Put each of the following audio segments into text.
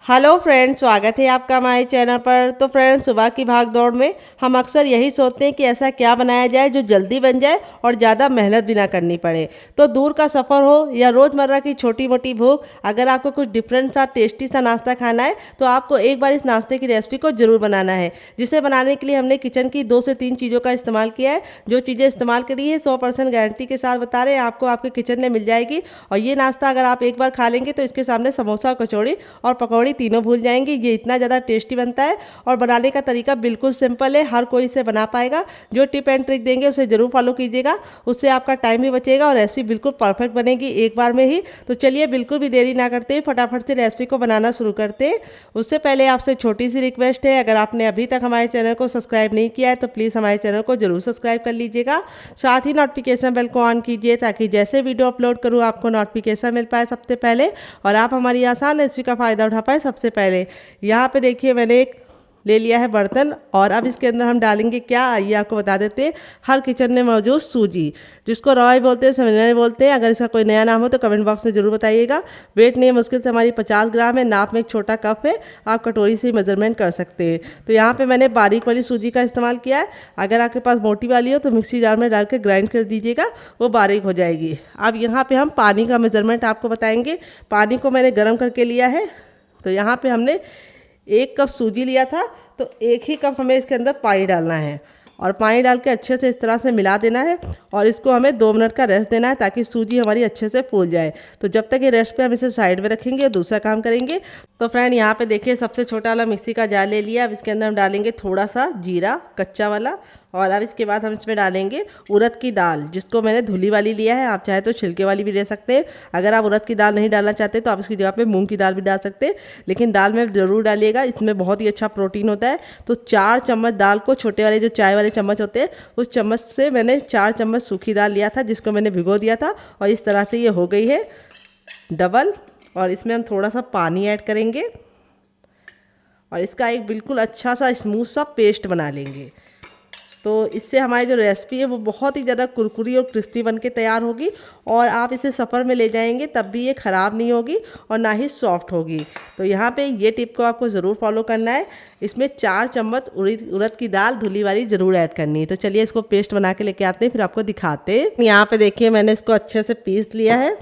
Hello friends, स्वागत है आपका हमारे चैनल पर। तो फ्रेंड्स, सुबह की भाग दौड़ में हम अक्सर यही सोचते हैं कि ऐसा क्या बनाया जाए जो जल्दी बन जाए और ज़्यादा मेहनत भी ना करनी पड़े। तो दूर का सफ़र हो या रोज़मर्रा की छोटी मोटी भूख, अगर आपको कुछ डिफरेंट सा टेस्टी सा नाश्ता खाना है तो आपको एक बार इस नाश्ते की रेसिपी को ज़रूर बनाना है। जिसे बनाने के लिए हमने किचन की 2 से 3 चीज़ों का इस्तेमाल किया है। जो चीज़ें इस्तेमाल करी है 100% गारंटी के साथ बता रहे हैं, आपको आपके किचन में मिल जाएगी। और ये नाश्ता अगर आप एक बार खा लेंगे तो इसके सामने समोसा, कचौड़ी और पकौड़ी तीनों भूल जाएंगे। ये इतना ज़्यादा टेस्टी बनता है और बनाने का तरीका बिल्कुल सिंपल है, हर कोई इसे बना पाएगा। जो टिप एंड ट्रिक देंगे उसे ज़रूर फॉलो कीजिएगा, उससे आपका टाइम भी बचेगा और रेसिपी बिल्कुल परफेक्ट बनेगी एक बार में ही। तो चलिए बिल्कुल भी देरी ना करते फटाफट से रेसिपी को बनाना शुरू करते हैं। उससे पहले आपसे छोटी सी रिक्वेस्ट है, अगर आपने अभी तक हमारे चैनल को सब्सक्राइब नहीं किया है तो प्लीज़ हमारे चैनल को जरूर सब्सक्राइब कर लीजिएगा। साथ ही नोटिफिकेशन बेल को ऑन कीजिए ताकि जैसे वीडियो अपलोड करूँ आपको नोटिफिकेशन मिल पाए सबसे पहले और आप हमारी आसान रेसिपी का फ़ायदा उठा पाए सबसे पहले। यहाँ पे देखिए मैंने एक ले लिया है बर्तन और अब इसके अंदर हम डालेंगे क्या, आइए आपको बता देते हैं। हर किचन में मौजूद सूजी, जिसको रॉय बोलते हैं, सेवैना बोलते हैं। अगर इसका कोई नया नाम हो तो कमेंट बॉक्स में ज़रूर बताइएगा। वेट नहीं है, मुश्किल से हमारी 50 ग्राम है। नाप में एक छोटा कप है, आप कटोरी से ही मेजरमेंट कर सकते हैं। तो यहाँ पे मैंने बारीक वाली सूजी का इस्तेमाल किया है। अगर आपके पास मोटी वाली हो तो मिक्सी जार में डाल के ग्राइंड कर दीजिएगा, वो बारीक हो जाएगी। अब यहाँ पर हम पानी का मेजरमेंट आपको बताएंगे। पानी को मैंने गर्म करके लिया है। तो यहाँ पर हमने 1 कप सूजी लिया था, तो 1 ही कप हमें इसके अंदर पानी डालना है और पानी डाल के अच्छे से इस तरह से मिला देना है और इसको हमें 2 मिनट का रेस्ट देना है ताकि सूजी हमारी अच्छे से फूल जाए। तो जब तक ये रेस्ट पे हम इसे साइड में रखेंगे और दूसरा काम करेंगे। तो फ्रेंड यहाँ पे देखिए सबसे छोटा वाला मिक्सी का जार ले लिया। अब इसके अंदर हम डालेंगे थोड़ा सा जीरा कच्चा वाला और अब इसके बाद हम इसमें डालेंगे उड़द की दाल, जिसको मैंने धुली वाली लिया है। आप चाहे तो छिलके वाली भी ले सकते हैं। अगर आप उड़द की दाल नहीं डालना चाहते तो आप इसकी जगह पे मूंग की दाल भी डाल सकते हैं, लेकिन दाल में ज़रूर डालिएगा, इसमें बहुत ही अच्छा प्रोटीन होता है। तो 4 चम्मच दाल को, छोटे वाले जो चाय वाले चम्मच होते हैं उस चम्मच से मैंने 4 चम्मच सूखी दाल लिया था, जिसको मैंने भिगो दिया था और इस तरह से ये हो गई है डबल। और इसमें हम थोड़ा सा पानी ऐड करेंगे और इसका एक बिल्कुल अच्छा सा स्मूथ सा पेस्ट बना लेंगे। तो इससे हमारी जो रेसिपी है वो बहुत ही ज़्यादा कुरकुरी और क्रिस्पी बन के तैयार होगी और आप इसे सफ़र में ले जाएंगे तब भी ये ख़राब नहीं होगी और ना ही सॉफ्ट होगी। तो यहाँ पे ये टिप को आपको ज़रूर फॉलो करना है। इसमें 4 चम्मच उड़द की दाल धुली वाली ज़रूर ऐड करनी है। तो चलिए इसको पेस्ट बना के लेके आते हैं, फिर आपको दिखाते हैं। यहाँ पर देखिए मैंने इसको अच्छे से पीस लिया है,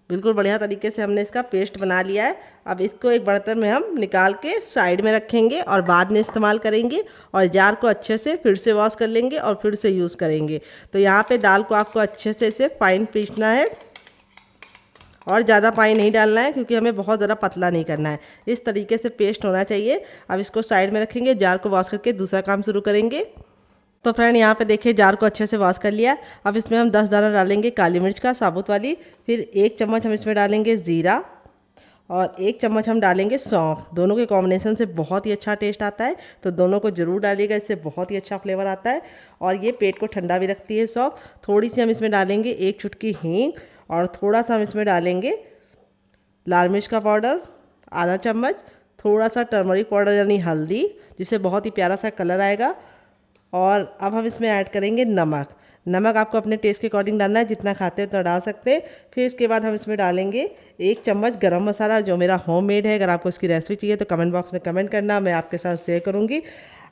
बिल्कुल बढ़िया तरीके से हमने इसका पेस्ट बना लिया है। अब इसको एक बर्तन में हम निकाल के साइड में रखेंगे और बाद में इस्तेमाल करेंगे और जार को अच्छे से फिर से वॉश कर लेंगे और फिर से यूज़ करेंगे। तो यहाँ पे दाल को आपको अच्छे से इसे फाइन पीसना है और ज़्यादा पानी नहीं डालना है क्योंकि हमें बहुत ज़्यादा पतला नहीं करना है। इस तरीके से पेस्ट होना चाहिए। अब इसको साइड में रखेंगे, जार को वॉश करके दूसरा काम शुरू करेंगे। तो फ्रेंड यहाँ पे देखिए जार को अच्छे से वॉश कर लिया। अब इसमें हम 10 दाना डालेंगे काली मिर्च का, साबुत वाली। फिर 1 चम्मच हम इसमें डालेंगे ज़ीरा और 1 चम्मच हम डालेंगे सौंफ। दोनों के कॉम्बिनेशन से बहुत ही अच्छा टेस्ट आता है, तो दोनों को ज़रूर डालिएगा, इससे बहुत ही अच्छा फ्लेवर आता है और ये पेट को ठंडा भी रखती है सौंफ। थोड़ी सी हम इसमें डालेंगे 1 चुटकी हींग और थोड़ा सा हम इसमें डालेंगे लाल मिर्च का पाउडर आधा चम्मच, थोड़ा सा टर्मरिक पाउडर यानी हल्दी, जिससे बहुत ही प्यारा सा कलर आएगा। और अब हम इसमें ऐड करेंगे नमक। नमक आपको अपने टेस्ट के अकॉर्डिंग डालना है, जितना खाते हैं तो डाल सकते हैं। फिर इसके बाद हम इसमें डालेंगे 1 चम्मच गरम मसाला, जो मेरा होममेड है। अगर आपको इसकी रेसिपी चाहिए तो कमेंट बॉक्स में कमेंट करना, मैं आपके साथ शेयर करूँगी।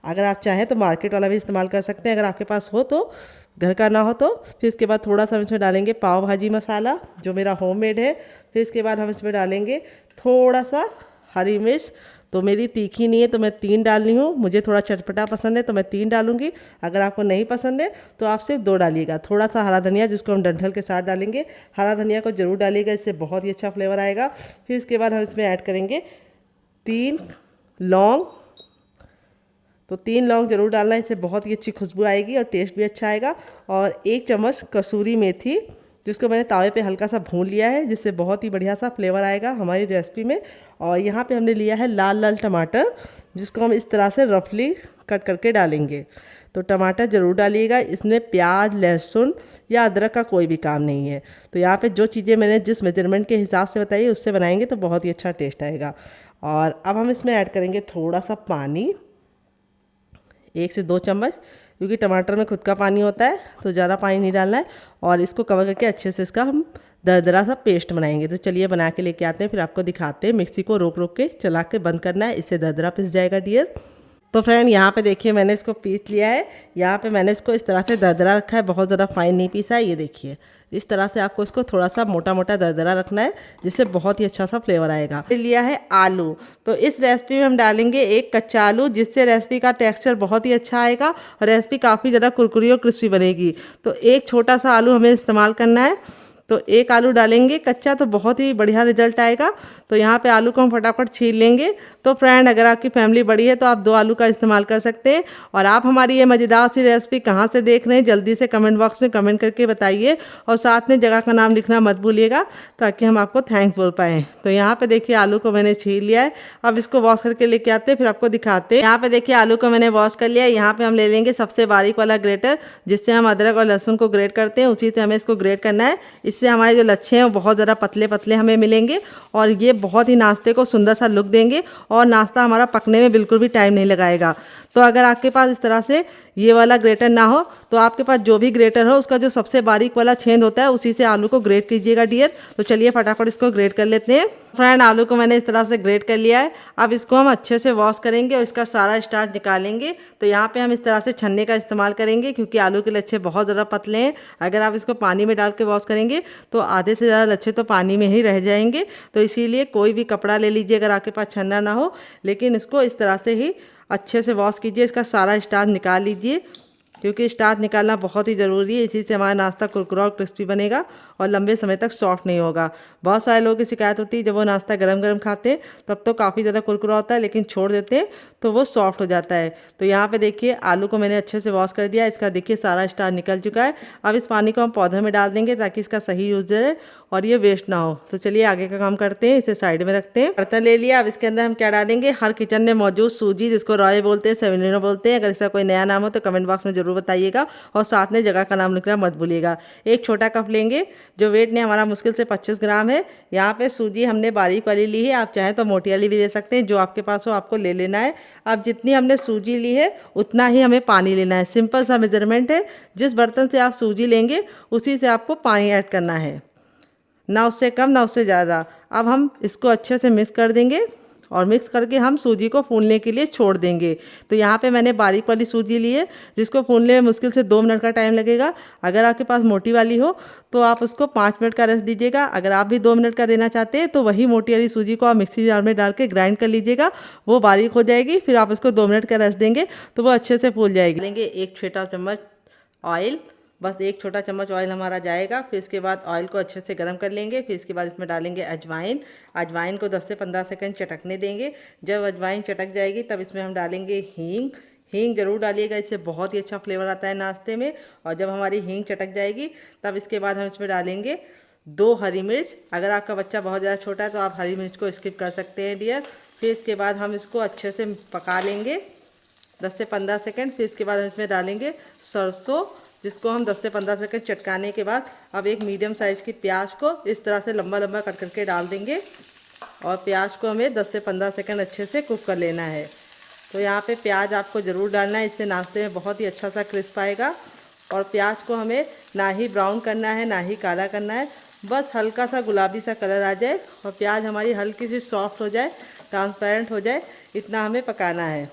अगर आप चाहें तो मार्केट वाला भी इस्तेमाल कर सकते हैं, अगर आपके पास हो तो, घर का ना हो तो। फिर इसके बाद थोड़ा सा हम इसमें डालेंगे पाव भाजी मसाला, जो मेरा होममेड है। फिर इसके बाद हम इसमें डालेंगे थोड़ा सा हरी मिर्च। तो मेरी तीखी नहीं है तो मैं 3 डाल रही हूँ, मुझे थोड़ा चटपटा पसंद है तो मैं 3 डालूंगी। अगर आपको नहीं पसंद है तो आप सिर्फ 2 डालिएगा। थोड़ा सा हरा धनिया, जिसको हम डंठल के साथ डालेंगे, हरा धनिया को ज़रूर डालिएगा, इससे बहुत ही अच्छा फ्लेवर आएगा। फिर इसके बाद हम इसमें ऐड करेंगे 3 लौंग। तो 3 लौंग ज़रूर डालना है, इससे बहुत ही अच्छी खुशबू आएगी और टेस्ट भी अच्छा आएगा। और 1 चम्मच कसूरी मेथी, जिसको मैंने तावे पे हल्का सा भून लिया है, जिससे बहुत ही बढ़िया सा फ्लेवर आएगा हमारी रेसिपी में। और यहाँ पे हमने लिया है लाल लाल टमाटर, जिसको हम इस तरह से रफली कट करके डालेंगे। तो टमाटर ज़रूर डालिएगा, इसमें प्याज, लहसुन या अदरक का कोई भी काम नहीं है। तो यहाँ पे जो चीज़ें मैंने जिस मेजरमेंट के हिसाब से बताई उससे बनाएंगे तो बहुत ही अच्छा टेस्ट आएगा। और अब हम इसमें ऐड करेंगे थोड़ा सा पानी, 1 से 2 चम्मच, क्योंकि टमाटर में खुद का पानी होता है तो ज़्यादा पानी नहीं डालना है। और इसको कवर करके अच्छे से इसका हम दरदरा सा पेस्ट बनाएंगे। तो चलिए बना के लेके आते हैं, फिर आपको दिखाते हैं। मिक्सी को रोक रोक के चला के बंद करना है, इससे दरदरा पिस जाएगा डियर। तो फ्रेंड यहाँ पे देखिए मैंने इसको पीस लिया है। यहाँ पे मैंने इसको इस तरह से दरदरा रखा है, बहुत ज़्यादा फाइन नहीं पीसा है। ये देखिए इस तरह से आपको इसको थोड़ा सा मोटा मोटा दरदरा रखना है, जिससे बहुत ही अच्छा सा फ्लेवर आएगा। लिया है आलू, तो इस रेसिपी में हम डालेंगे एक कच्चा आलू, जिससे रेसिपी का टेक्सचर बहुत ही अच्छा आएगा और रेसिपी काफ़ी ज़्यादा कुरकुरी और क्रिस्पी बनेगी। तो एक छोटा सा आलू हमें इस्तेमाल करना है। तो एक आलू डालेंगे कच्चा तो बहुत ही बढ़िया रिजल्ट आएगा। तो यहाँ पे आलू को हम फटाफट छील लेंगे। तो फ्रेंड अगर आपकी फैमिली बड़ी है तो आप 2 आलू का इस्तेमाल कर सकते हैं। और आप हमारी ये मज़ेदार सी रेसिपी कहाँ से देख रहे हैं जल्दी से कमेंट बॉक्स में कमेंट करके बताइए, और साथ में जगह का नाम लिखना मत भूलिएगा ताकि हम आपको थैंक्स बोल पाएँ। तो यहाँ पर देखिए आलू को मैंने छील लिया है। अब इसको वॉश करके लेके आते हैं, फिर आपको दिखाते हैं। यहाँ पर देखिए आलू को मैंने वॉश कर लिया है। यहाँ पर हम ले लेंगे सबसे बारीक वाला ग्रेटर, जिससे हम अदरक और लहसुन को ग्रेट करते हैं, उसी से हमें इसको ग्रेट करना है। इससे हमारे जो लच्छे हैं वो बहुत ज़्यादा पतले पतले हमें मिलेंगे और ये बहुत ही नाश्ते को सुंदर सा लुक देंगे और नाश्ता हमारा पकने में बिल्कुल भी टाइम नहीं लगाएगा। तो अगर आपके पास इस तरह से ये वाला ग्रेटर ना हो तो आपके पास जो भी ग्रेटर हो उसका जो सबसे बारीक वाला छेद होता है उसी से आलू को ग्रेट कीजिएगा डियर। तो चलिए फटाफट इसको ग्रेट कर लेते हैं। फ्रेंड आलू को मैंने इस तरह से ग्रेट कर लिया है। अब इसको हम अच्छे से वॉश करेंगे और इसका सारा स्टार्च निकालेंगे। तो यहाँ पे हम इस तरह से छन्ने का इस्तेमाल करेंगे, क्योंकि आलू के लच्छे बहुत ज़्यादा पतले हैं। अगर आप इसको पानी में डाल के वॉश करेंगे तो आधे से ज़्यादा लच्छे तो पानी में ही रह जाएंगे। तो इसीलिए कोई भी कपड़ा ले लीजिए अगर आपके पास छन्ना ना हो, लेकिन इसको इस तरह से ही अच्छे से वॉश कीजिए, इसका सारा स्टार्च निकाल लीजिए, क्योंकि स्टार्च निकालना बहुत ही ज़रूरी है। इसी से हमारा नाश्ता कुरकुरा और क्रिस्पी बनेगा और लंबे समय तक सॉफ्ट नहीं होगा। बहुत सारे लोगों की शिकायत होती है जब वो नाश्ता गरम गरम खाते हैं तब तो काफ़ी ज़्यादा कुरकुरा होता है, लेकिन छोड़ देते हैं तो वो सॉफ्ट हो जाता है। तो यहाँ पे देखिए आलू को मैंने अच्छे से वॉश कर दिया, इसका देखिए सारा स्टार्च निकल चुका है। अब इस पानी को हम पौधे में डाल देंगे ताकि इसका सही यूज रहे और ये वेस्ट ना हो। तो चलिए आगे का काम करते हैं, इसे साइड में रखते हैं। बर्तन ले लिया, अब इसके अंदर हम क्या डालेंगे, हर किचन में मौजूद सूजी, जिसको रॉय बोलते हैं, सेवेलिना बोलते हैं। अगर इसका कोई नया नाम हो तो कमेंट बॉक्स में जरूर बताइएगा और साथ में जगह का नाम लिखना मत भूलिएगा। एक छोटा कप लेंगे जो वेट ने हमारा मुश्किल से 25 ग्राम है। यहाँ पे सूजी हमने बारीक वाली ली है, आप चाहें तो मोटी वाली भी ले सकते हैं, जो आपके पास हो आपको ले लेना है। अब जितनी हमने सूजी ली है उतना ही हमें पानी लेना है। सिंपल सा मेजरमेंट है, जिस बर्तन से आप सूजी लेंगे उसी से आपको पानी ऐड करना है, ना उससे कम ना उससे ज़्यादा। अब हम इसको अच्छे से मिक्स कर देंगे और मिक्स करके हम सूजी को फूलने के लिए छोड़ देंगे। तो यहाँ पे मैंने बारीक वाली सूजी ली है, जिसको फूलने में मुश्किल से 2 मिनट का टाइम लगेगा। अगर आपके पास मोटी वाली हो तो आप उसको 5 मिनट का रेस्ट दीजिएगा। अगर आप भी 2 मिनट का देना चाहते हैं तो वही मोटी वाली सूजी को आप मिक्सी जार में डाल के ग्राइंड कर लीजिएगा, वो बारीक हो जाएगी। फिर आप उसको 2 मिनट का रेस्ट देंगे तो वो अच्छे से फूल जाएगी। लेंगे 1 छोटा चम्मच ऑयल, बस 1 छोटा चम्मच ऑयल हमारा जाएगा। फिर इसके बाद ऑयल को अच्छे से गर्म कर लेंगे। फिर इसके बाद इसमें डालेंगे अजवाइन। अजवाइन को 10 से 15 सेकंड चटकने देंगे। जब अजवाइन चटक जाएगी तब इसमें हम डालेंगे हींग। हींग ज़रूर डालिएगा, इससे बहुत ही अच्छा फ्लेवर आता है नाश्ते में। और जब हमारी हींग चटक जाएगी तब इसके बाद हम इसमें डालेंगे 2 हरी मिर्च। अगर आपका बच्चा बहुत ज़्यादा छोटा है तो आप हरी मिर्च को स्किप कर सकते हैं डियर। फिर इसके बाद हम इसको अच्छे से पका लेंगे 10 से 15 सेकंड। फिर इसके बाद हम इसमें डालेंगे सरसों, जिसको हम 10 से 15 सेकंड चटकाने के बाद अब एक मीडियम साइज़ की प्याज को इस तरह से लंबा लंबा कट करके डाल देंगे और प्याज को हमें 10 से 15 सेकंड अच्छे से कुक कर लेना है। तो यहाँ पे प्याज आपको ज़रूर डालना है, इससे नाश्ते में बहुत ही अच्छा सा क्रिस्प आएगा। और प्याज को हमें ना ही ब्राउन करना है ना ही काला करना है, बस हल्का सा गुलाबी सा कलर आ जाए और प्याज हमारी हल्की सी सॉफ्ट हो जाए, ट्रांसपेरेंट हो जाए, इतना हमें पकाना है।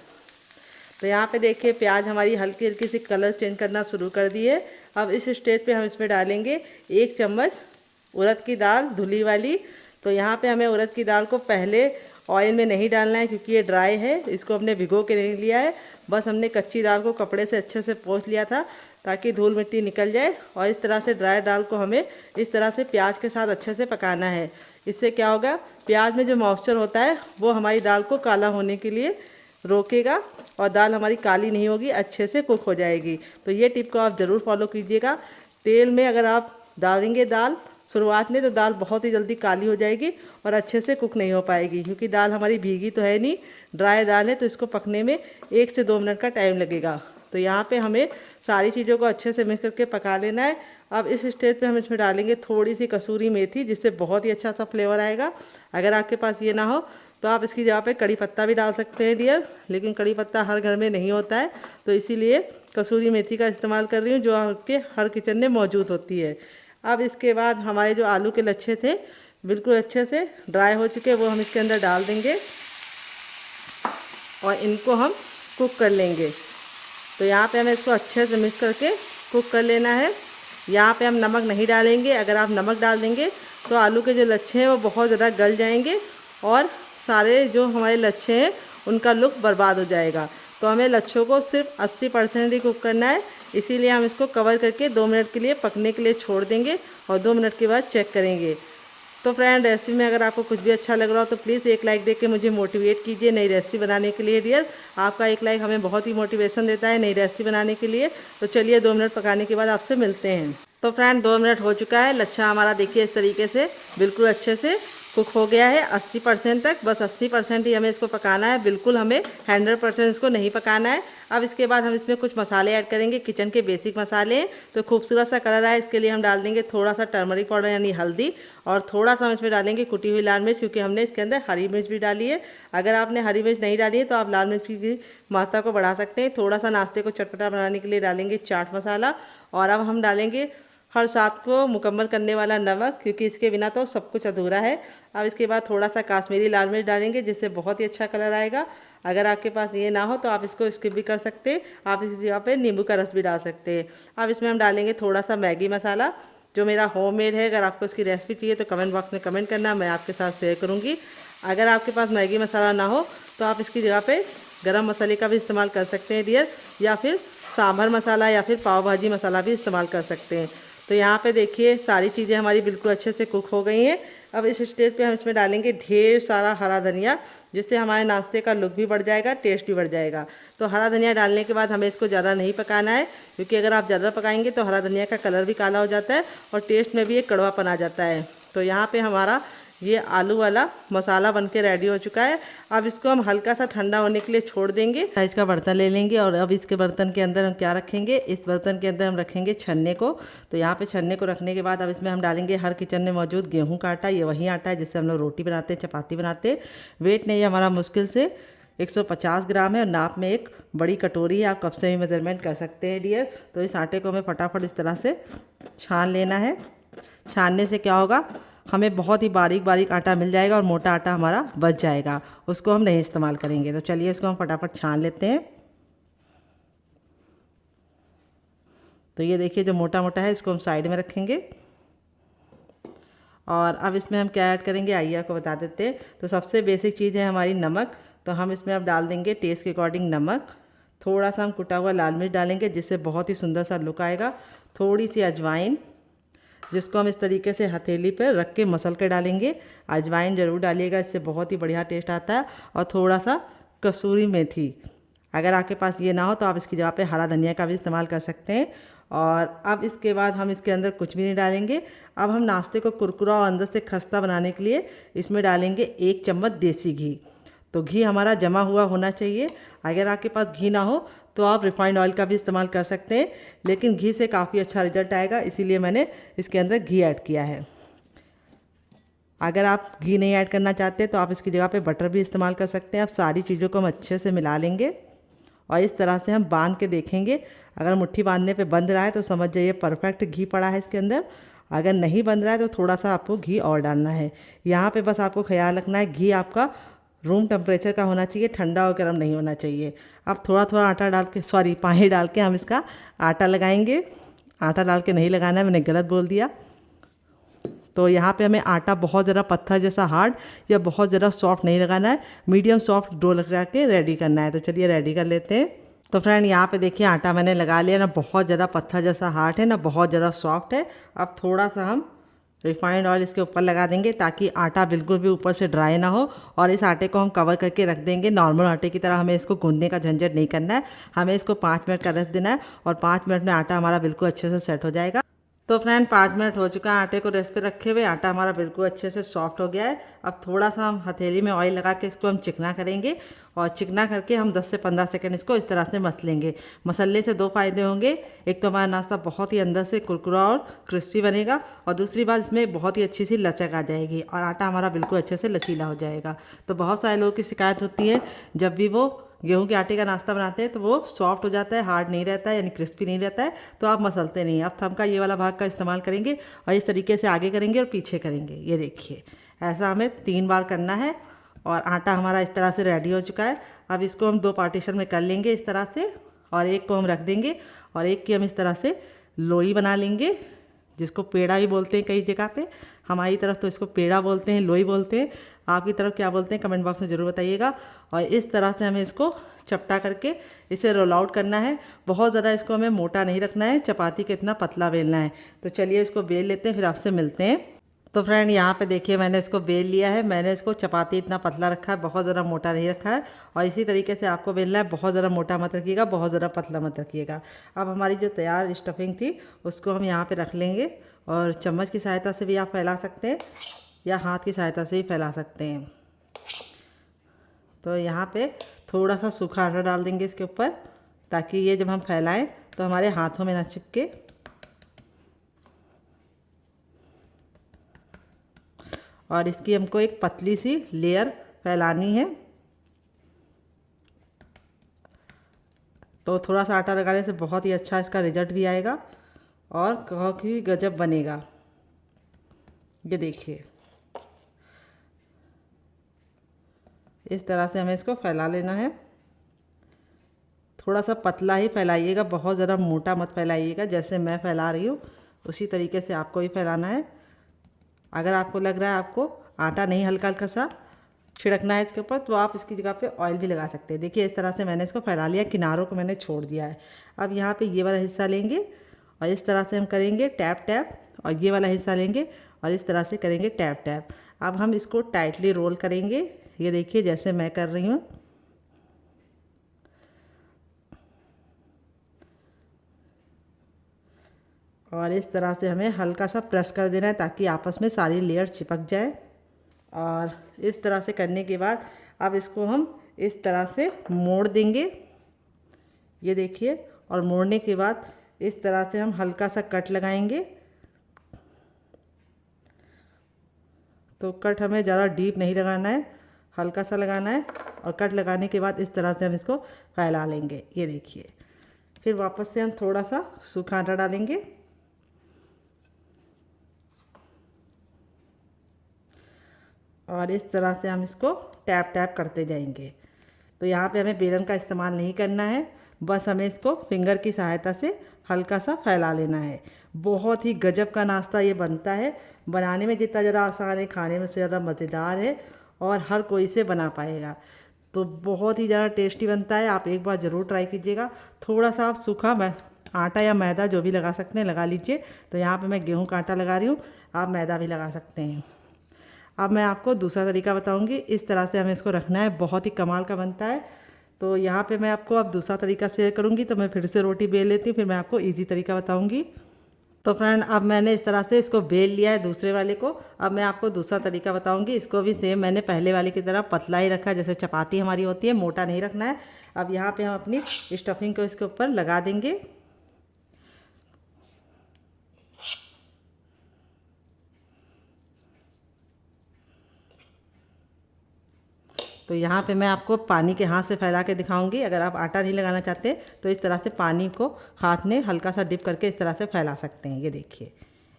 तो यहाँ पे देखिए प्याज हमारी हल्की हल्की सी कलर चेंज करना शुरू कर दी है। अब इस स्टेज पे हम इसमें डालेंगे 1 चम्मच उड़द की दाल धुली वाली। तो यहाँ पे हमें उड़द की दाल को पहले ऑयल में नहीं डालना है, क्योंकि ये ड्राई है, इसको हमने भिगो के नहीं लिया है। बस हमने कच्ची दाल को कपड़े से अच्छे से पोंछ लिया था ताकि धूल मिट्टी निकल जाए। और इस तरह से ड्राई दाल को हमें इस तरह से प्याज के साथ अच्छे से पकाना है। इससे क्या होगा, प्याज में जो मॉइस्चर होता है वो हमारी दाल को काला होने के लिए रोकेगा और दाल हमारी काली नहीं होगी, अच्छे से कुक हो जाएगी। तो ये टिप को आप ज़रूर फॉलो कीजिएगा। तेल में अगर आप डालेंगे दाल शुरुआत में तो दाल बहुत ही जल्दी काली हो जाएगी और अच्छे से कुक नहीं हो पाएगी, क्योंकि दाल हमारी भीगी तो है नहीं, ड्राई दाल है, तो इसको पकने में 1 से 2 मिनट का टाइम लगेगा। तो यहाँ पे हमें सारी चीज़ों को अच्छे से मिक्स करके पका लेना है। अब इस स्टेज पे हम इसमें डालेंगे थोड़ी सी कसूरी मेथी, जिससे बहुत ही अच्छा सा फ्लेवर आएगा। अगर आपके पास ये ना हो तो आप इसकी जगह पे कड़ी पत्ता भी डाल सकते हैं डियर, लेकिन कड़ी पत्ता हर घर में नहीं होता है, तो इसीलिए कसूरी मेथी का इस्तेमाल कर रही हूँ, जो आपके हर किचन में मौजूद होती है। अब इसके बाद हमारे जो आलू के लच्छे थे बिल्कुल अच्छे से ड्राई हो चुके, वो हम इसके अंदर डाल देंगे और इनको हम कुक कर लेंगे। तो यहाँ पे हमें इसको अच्छे से मिक्स करके कुक कर लेना है। यहाँ पे हम नमक नहीं डालेंगे, अगर आप नमक डाल देंगे तो आलू के जो लच्छे हैं वो बहुत ज़्यादा गल जाएंगे और सारे जो हमारे लच्छे हैं उनका लुक बर्बाद हो जाएगा। तो हमें लच्छों को सिर्फ 80% ही कुक करना है, इसीलिए हम इसको कवर करके 2 मिनट के लिए पकने के लिए छोड़ देंगे और 2 मिनट के बाद चेक करेंगे। तो फ्रेंड, रेसिपी में अगर आपको कुछ भी अच्छा लग रहा हो तो प्लीज़ एक लाइक देके मुझे मोटिवेट कीजिए नई रेसिपी बनाने के लिए। डियर, आपका एक लाइक हमें बहुत ही मोटिवेशन देता है नई रेसिपी बनाने के लिए। तो चलिए 2 मिनट पकाने के बाद आपसे मिलते हैं। तो फ्रेंड, 2 मिनट हो चुका है। लच्छा हमारा देखिए इस तरीके से बिल्कुल अच्छे से कुक हो गया है 80% तक। बस 80% ही हमें इसको पकाना है, बिल्कुल हमें 100% इसको नहीं पकाना है। अब इसके बाद हम इसमें कुछ मसाले ऐड करेंगे, किचन के बेसिक मसाले। तो खूबसूरत सा कलर आए इसके लिए हम डाल देंगे थोड़ा सा टर्मरिक पाउडर यानी हल्दी, और थोड़ा सा हम इसमें डालेंगे कुटी हुई लाल मिर्च, क्योंकि हमने इसके अंदर हरी मिर्च भी डाली है। अगर आपने हरी मिर्च नहीं डाली है तो आप लाल मिर्च की मात्रा को बढ़ा सकते हैं। थोड़ा सा नाश्ते को चटपटा बनाने के लिए डालेंगे चाट मसाला, और अब हम डालेंगे हर स्वाद को मुकम्मल करने वाला नमक, क्योंकि इसके बिना तो सब कुछ अधूरा है। अब इसके बाद थोड़ा सा काश्मीरी लाल मिर्च डालेंगे, जिससे बहुत ही अच्छा कलर आएगा। अगर आपके पास ये ना हो तो आप इसको स्किप भी कर सकते हैं, आप इस जगह पे नींबू का रस भी डाल सकते हैं। अब इसमें हम डालेंगे थोड़ा सा मैगी मसाला, जो मेरा होममेड है। अगर आपको इसकी रेसिपी चाहिए तो कमेंट बॉक्स में कमेंट करना, मैं आपके साथ शेयर करूँगी। अगर आपके पास मैगी मसाला ना हो तो आप इसकी जगह पे गरम मसाले का भी इस्तेमाल कर सकते हैं डियर, या फिर सांभर मसाला या फिर पाव भाजी मसाला भी इस्तेमाल कर सकते हैं। तो यहाँ पे देखिए सारी चीज़ें हमारी बिल्कुल अच्छे से कुक हो गई हैं। अब इस स्टेज पे हम इसमें डालेंगे ढेर सारा हरा धनिया, जिससे हमारे नाश्ते का लुक भी बढ़ जाएगा, टेस्ट भी बढ़ जाएगा। तो हरा धनिया डालने के बाद हमें इसको ज़्यादा नहीं पकाना है, क्योंकि अगर आप ज़्यादा पकाएंगे तो हरा धनिया का कलर भी काला हो जाता है और टेस्ट में भी एक कड़वापन आ जाता है। तो यहाँ पे हमारा ये आलू वाला मसाला बनके रेडी हो चुका है। अब इसको हम हल्का सा ठंडा होने के लिए छोड़ देंगे। साइज का बर्तन ले लेंगे और अब इसके बर्तन के अंदर हम क्या रखेंगे, इस बर्तन के अंदर हम रखेंगे छन्ने को। तो यहाँ पे छन्ने को रखने के बाद अब इसमें हम डालेंगे हर किचन में मौजूद गेहूं का आटा। ये वही आटा है जिससे हम लोग रोटी बनाते हैं, चपाती बनाते हैं। वेट नहीं है हमारा मुश्किल से 150 ग्राम है और नाप में एक बड़ी कटोरी है, आप कप से भी मेजरमेंट कर सकते हैं डियर। तो इस आटे को हमें फटाफट इस तरह से छान लेना है। छानने से क्या होगा, हमें बहुत ही बारीक बारीक आटा मिल जाएगा और मोटा आटा हमारा बच जाएगा, उसको हम नहीं इस्तेमाल करेंगे। तो चलिए इसको हम फटाफट छान लेते हैं। तो ये देखिए जो मोटा मोटा है इसको हम साइड में रखेंगे। और अब इसमें हम क्या ऐड करेंगे आइए आपको बता देते हैं। तो सबसे बेसिक चीज़ है हमारी नमक। तो हम इसमें अब डाल देंगे टेस्ट के अकॉर्डिंग नमक। थोड़ा सा हम कुटा हुआ लाल मिर्च डालेंगे, जिससे बहुत ही सुंदर सा लुक आएगा। थोड़ी सी अजवाइन, जिसको हम इस तरीके से हथेली पर रख के मसल के डालेंगे। अजवाइन ज़रूर डालिएगा, इससे बहुत ही बढ़िया टेस्ट आता है। और थोड़ा सा कसूरी मेथी, अगर आपके पास ये ना हो तो आप इसकी जगह पे हरा धनिया का भी इस्तेमाल कर सकते हैं। और अब इसके बाद हम इसके अंदर कुछ भी नहीं डालेंगे। अब हम नाश्ते को कुरकुरा और अंदर से खस्ता बनाने के लिए इसमें डालेंगे 1 चम्मच देसी घी। तो घी हमारा जमा हुआ होना चाहिए। अगर आपके पास घी ना हो तो आप रिफाइंड ऑयल का भी इस्तेमाल कर सकते हैं, लेकिन घी से काफ़ी अच्छा रिजल्ट आएगा, इसीलिए मैंने इसके अंदर घी ऐड किया है। अगर आप घी नहीं ऐड करना चाहते तो आप इसकी जगह पे बटर भी इस्तेमाल कर सकते हैं। अब सारी चीज़ों को हम अच्छे से मिला लेंगे और इस तरह से हम बांध के देखेंगे। अगर मुट्ठी बांधने पे बंध रहा है तो समझ जाइए परफेक्ट घी पड़ा है इसके अंदर। अगर नहीं बंध रहा है तो थोड़ा सा आपको घी और डालना है। यहाँ पे बस आपको ख्याल रखना है घी आपका रूम टेम्परेचर का होना चाहिए, ठंडा और गर्म नहीं होना चाहिए। अब थोड़ा थोड़ा आटा डाल के पानी डाल के हम इसका आटा लगाएंगे। आटा डाल के नहीं लगाना है, मैंने गलत बोल दिया। तो यहाँ पे हमें आटा बहुत ज़्यादा पत्थर जैसा हार्ड या बहुत ज़्यादा सॉफ्ट नहीं लगाना है, मीडियम सॉफ्ट डो लगा के रेडी करना है। तो चलिए रेडी कर लेते हैं। तो फ्रेंड यहाँ पे देखिए आटा मैंने लगा लिया, ना बहुत ज़्यादा पत्थर जैसा हार्ड है ना बहुत ज़्यादा सॉफ्ट है। अब थोड़ा सा हम रिफाइंड ऑयल इसके ऊपर लगा देंगे ताकि आटा बिल्कुल भी ऊपर से ड्राई ना हो। और इस आटे को हम कवर करके रख देंगे। नॉर्मल आटे की तरह हमें इसको गूंदने का झंझट नहीं करना है, हमें इसको 5 मिनट का रेस्ट देना है और 5 मिनट में आटा हमारा बिल्कुल अच्छे से सेट हो जाएगा। तो फ्रेंड 5 मिनट हो चुका है आटे को रेस्ट पे रखे हुए। आटा हमारा बिल्कुल अच्छे से सॉफ्ट हो गया है। अब थोड़ा सा हम हथेली में ऑयल लगा के इसको हम चिकना करेंगे और चिकना करके हम 10 से 15 सेकंड इसको इस तरह से मसलेंगे। मसलने से 2 फ़ायदे होंगे, एक तो हमारा नाश्ता बहुत ही अंदर से कुरकुरा और क्रिस्पी बनेगा और दूसरी बात इसमें बहुत ही अच्छी सी लचक आ जाएगी और आटा हमारा बिल्कुल अच्छे से लचीला हो जाएगा। तो बहुत सारे लोगों की शिकायत होती है जब भी वो गेहूं के आटे का नाश्ता बनाते हैं तो वो सॉफ्ट हो जाता है, हार्ड नहीं रहता है, यानी क्रिस्पी नहीं रहता है, तो आप मसलते नहीं। अब थंब का ये वाला भाग का इस्तेमाल करेंगे और इस तरीके से आगे करेंगे और पीछे करेंगे। ये देखिए, ऐसा हमें 3 बार करना है और आटा हमारा इस तरह से रेडी हो चुका है। अब इसको हम 2 पार्टीशन में कर लेंगे इस तरह से, और एक को हम रख देंगे और एक की हम इस तरह से लोई बना लेंगे, जिसको पेड़ा ही बोलते हैं कई जगह पे। हमारी तरफ तो इसको पेड़ा बोलते हैं, लोई बोलते हैं। आपकी तरफ क्या बोलते हैं कमेंट बॉक्स में ज़रूर बताइएगा। और इस तरह से हमें इसको चपटा करके इसे रोल आउट करना है। बहुत ज़्यादा इसको हमें मोटा नहीं रखना है, चपाती के इतना पतला बेलना है। तो चलिए इसको बेल लेते हैं, फिर आपसे मिलते हैं। तो फ्रेंड यहाँ पे देखिए, मैंने इसको बेल लिया है। मैंने इसको चपाती इतना पतला रखा है, बहुत ज़्यादा मोटा नहीं रखा है। और इसी तरीके से आपको बेलना है, बहुत ज़्यादा मोटा मत रखिएगा, बहुत ज़्यादा पतला मत रखिएगा। अब हमारी जो तैयार स्टफिंग थी उसको हम यहाँ पे रख लेंगे, और चम्मच की सहायता से भी आप फैला सकते हैं या हाथ की सहायता से भी फैला सकते हैं। तो यहाँ पे थोड़ा सा सूखा आटा डाल देंगे इसके ऊपर, ताकि ये जब हम फैलाएं तो हमारे हाथों में ना चिपके। और इसकी हमको एक पतली सी लेयर फैलानी है। तो थोड़ा सा आटा लगाने से बहुत ही अच्छा इसका रिजल्ट भी आएगा और काफ़ी गजब बनेगा। ये देखिए, इस तरह से हमें इसको फैला लेना है। थोड़ा सा पतला ही फैलाइएगा, बहुत ज़्यादा मोटा मत फैलाइएगा। जैसे मैं फैला रही हूँ उसी तरीके से आपको भी फैलाना है। अगर आपको लग रहा है आपको आटा नहीं हल्का हल्का सा छिड़कना है इसके ऊपर, तो आप इसकी जगह पे ऑयल भी लगा सकते हैं। देखिए, इस तरह से मैंने इसको फैला लिया, किनारों को मैंने छोड़ दिया है। अब यहाँ पे ये वाला हिस्सा लेंगे और इस तरह से हम करेंगे टैप टैप, और ये वाला हिस्सा लेंगे और इस तरह से करेंगे टैप टैप। अब हम इसको टाइटली रोल करेंगे। ये देखिए, जैसे मैं कर रही हूँ। और इस तरह से हमें हल्का सा प्रेस कर देना है, ताकि आपस में सारी लेयर चिपक जाए। और इस तरह से करने के बाद अब इसको हम इस तरह से मोड़ देंगे। ये देखिए, और मोड़ने के बाद इस तरह से हम हल्का सा कट लगाएंगे। तो कट हमें ज़्यादा डीप नहीं लगाना है, हल्का सा लगाना है। और कट लगाने के बाद इस तरह से हम इसको फैला लेंगे। ये देखिए, फिर वापस से हम थोड़ा सा सूखा आटा डालेंगे और इस तरह से हम इसको टैप टैप करते जाएंगे। तो यहाँ पे हमें बेलन का इस्तेमाल नहीं करना है, बस हमें इसको फिंगर की सहायता से हल्का सा फैला लेना है। बहुत ही गजब का नाश्ता ये बनता है। बनाने में जितना ज़रा आसान है, खाने में उससे ज़्यादा मज़ेदार है और हर कोई से बना पाएगा। तो बहुत ही ज़्यादा टेस्टी बनता है, आप एक बार ज़रूर ट्राई कीजिएगा। थोड़ा सा आप सूखा आटा या मैदा जो भी लगा सकते हैं लगा लीजिए। तो यहाँ पे मैं गेहूं का आटा लगा रही हूँ, आप मैदा भी लगा सकते हैं। अब मैं आपको दूसरा तरीका बताऊंगी। इस तरह से हमें इसको रखना है, बहुत ही कमाल का बनता है। तो यहाँ पे मैं आपको अब दूसरा तरीका शेयर करूँगी। तो मैं फिर से रोटी बेल लेती हूँ, फिर मैं आपको इजी तरीका बताऊँगी। तो फ्रेंड, अब मैंने इस तरह से इसको बेल लिया है दूसरे वाले को। अब मैं आपको दूसरा तरीका बताऊँगी। इसको भी सेम मैंने पहले वाले की तरह पतला ही रखा है, जैसे चपाती हमारी होती है, मोटा नहीं रखना है। अब यहाँ पर हम अपनी स्टफिंग को इसके ऊपर लगा देंगे। तो यहाँ पे मैं आपको पानी के हाथ से फैला के दिखाऊंगी। अगर आप आटा नहीं लगाना चाहते तो इस तरह से पानी को हाथ में हल्का सा डिप करके इस तरह से फैला सकते हैं। ये देखिए,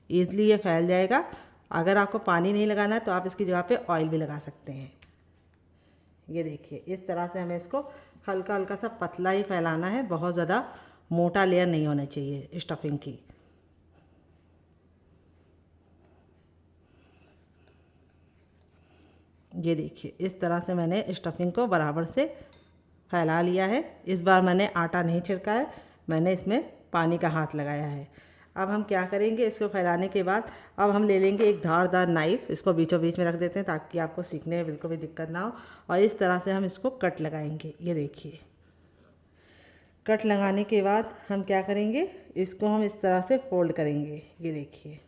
ईज़िली ये फैल जाएगा। अगर आपको पानी नहीं लगाना है तो आप इसकी जगह पे ऑयल भी लगा सकते हैं। ये देखिए, इस तरह से हमें इसको हल्का हल्का सा पतला ही फैलाना है, बहुत ज़्यादा मोटा लेयर नहीं होना चाहिए स्टफिंग की। ये देखिए, इस तरह से मैंने स्टफिंग को बराबर से फैला लिया है। इस बार मैंने आटा नहीं छिड़का है, मैंने इसमें पानी का हाथ लगाया है। अब हम क्या करेंगे, इसको फैलाने के बाद अब हम ले लेंगे एक धारदार नाइफ़। इसको बीचों बीच में रख देते हैं ताकि आपको सीखने में बिल्कुल भी दिक्कत ना हो। और इस तरह से हम इसको कट लगाएंगे। ये देखिए, कट लगाने के बाद हम क्या करेंगे, इसको हम इस तरह से फोल्ड करेंगे। ये देखिए,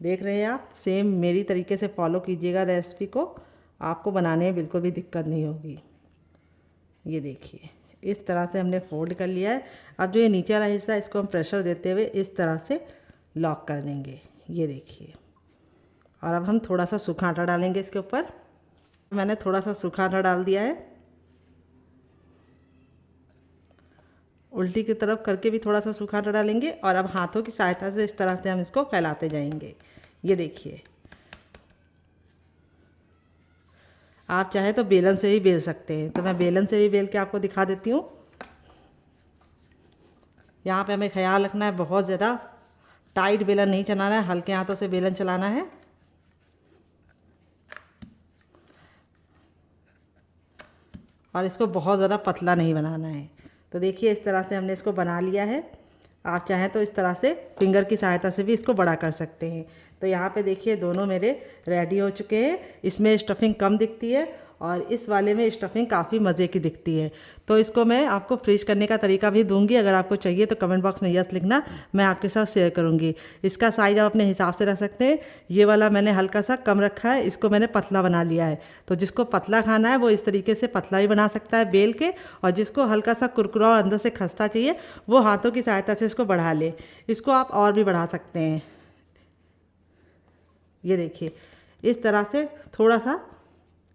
देख रहे हैं आप, सेम मेरी तरीके से फॉलो कीजिएगा रेसिपी को, आपको बनाने में बिल्कुल भी दिक्कत नहीं होगी। ये देखिए, इस तरह से हमने फोल्ड कर लिया है। अब जो ये नीचे वाला हिस्सा है इसको हम प्रेशर देते हुए इस तरह से लॉक कर देंगे। ये देखिए, और अब हम थोड़ा सा सूखा आटा डालेंगे इसके ऊपर। मैंने थोड़ा सा सूखा आटा डाल दिया है। उल्टी की तरफ करके भी थोड़ा सा सूखा आटा डालेंगे और अब हाथों की सहायता से इस तरह से हम इसको फैलाते जाएंगे। ये देखिए, आप चाहे तो बेलन से ही बेल सकते हैं, तो मैं बेलन से भी बेल के आपको दिखा देती हूँ। यहाँ पे हमें ख्याल रखना है, बहुत ज़्यादा टाइट बेलन नहीं चलाना है, हल्के हाथों से बेलन चलाना है। और इसको बहुत ज़्यादा पतला नहीं बनाना है। तो देखिए, इस तरह से हमने इसको बना लिया है। आप चाहें तो इस तरह से फिंगर की सहायता से भी इसको बड़ा कर सकते हैं। तो यहाँ पे देखिए, दोनों मेरे रेडी हो चुके हैं। इसमें स्टफिंग कम दिखती है और इस वाले में स्टफिंग काफ़ी मज़े की दिखती है। तो इसको मैं आपको फ्रीज करने का तरीका भी दूंगी, अगर आपको चाहिए तो कमेंट बॉक्स में यस लिखना, मैं आपके साथ शेयर करूंगी। इसका साइज़ आप अपने हिसाब से रख सकते हैं। ये वाला मैंने हल्का सा कम रखा है, इसको मैंने पतला बना लिया है। तो जिसको पतला खाना है वो इस तरीके से पतला भी बना सकता है बेल के, और जिसको हल्का सा कुरकुरा और अंदर से खस्ता चाहिए वो हाथों की सहायता से इसको बढ़ा ले। इसको आप और भी बढ़ा सकते हैं। ये देखिए, इस तरह से थोड़ा सा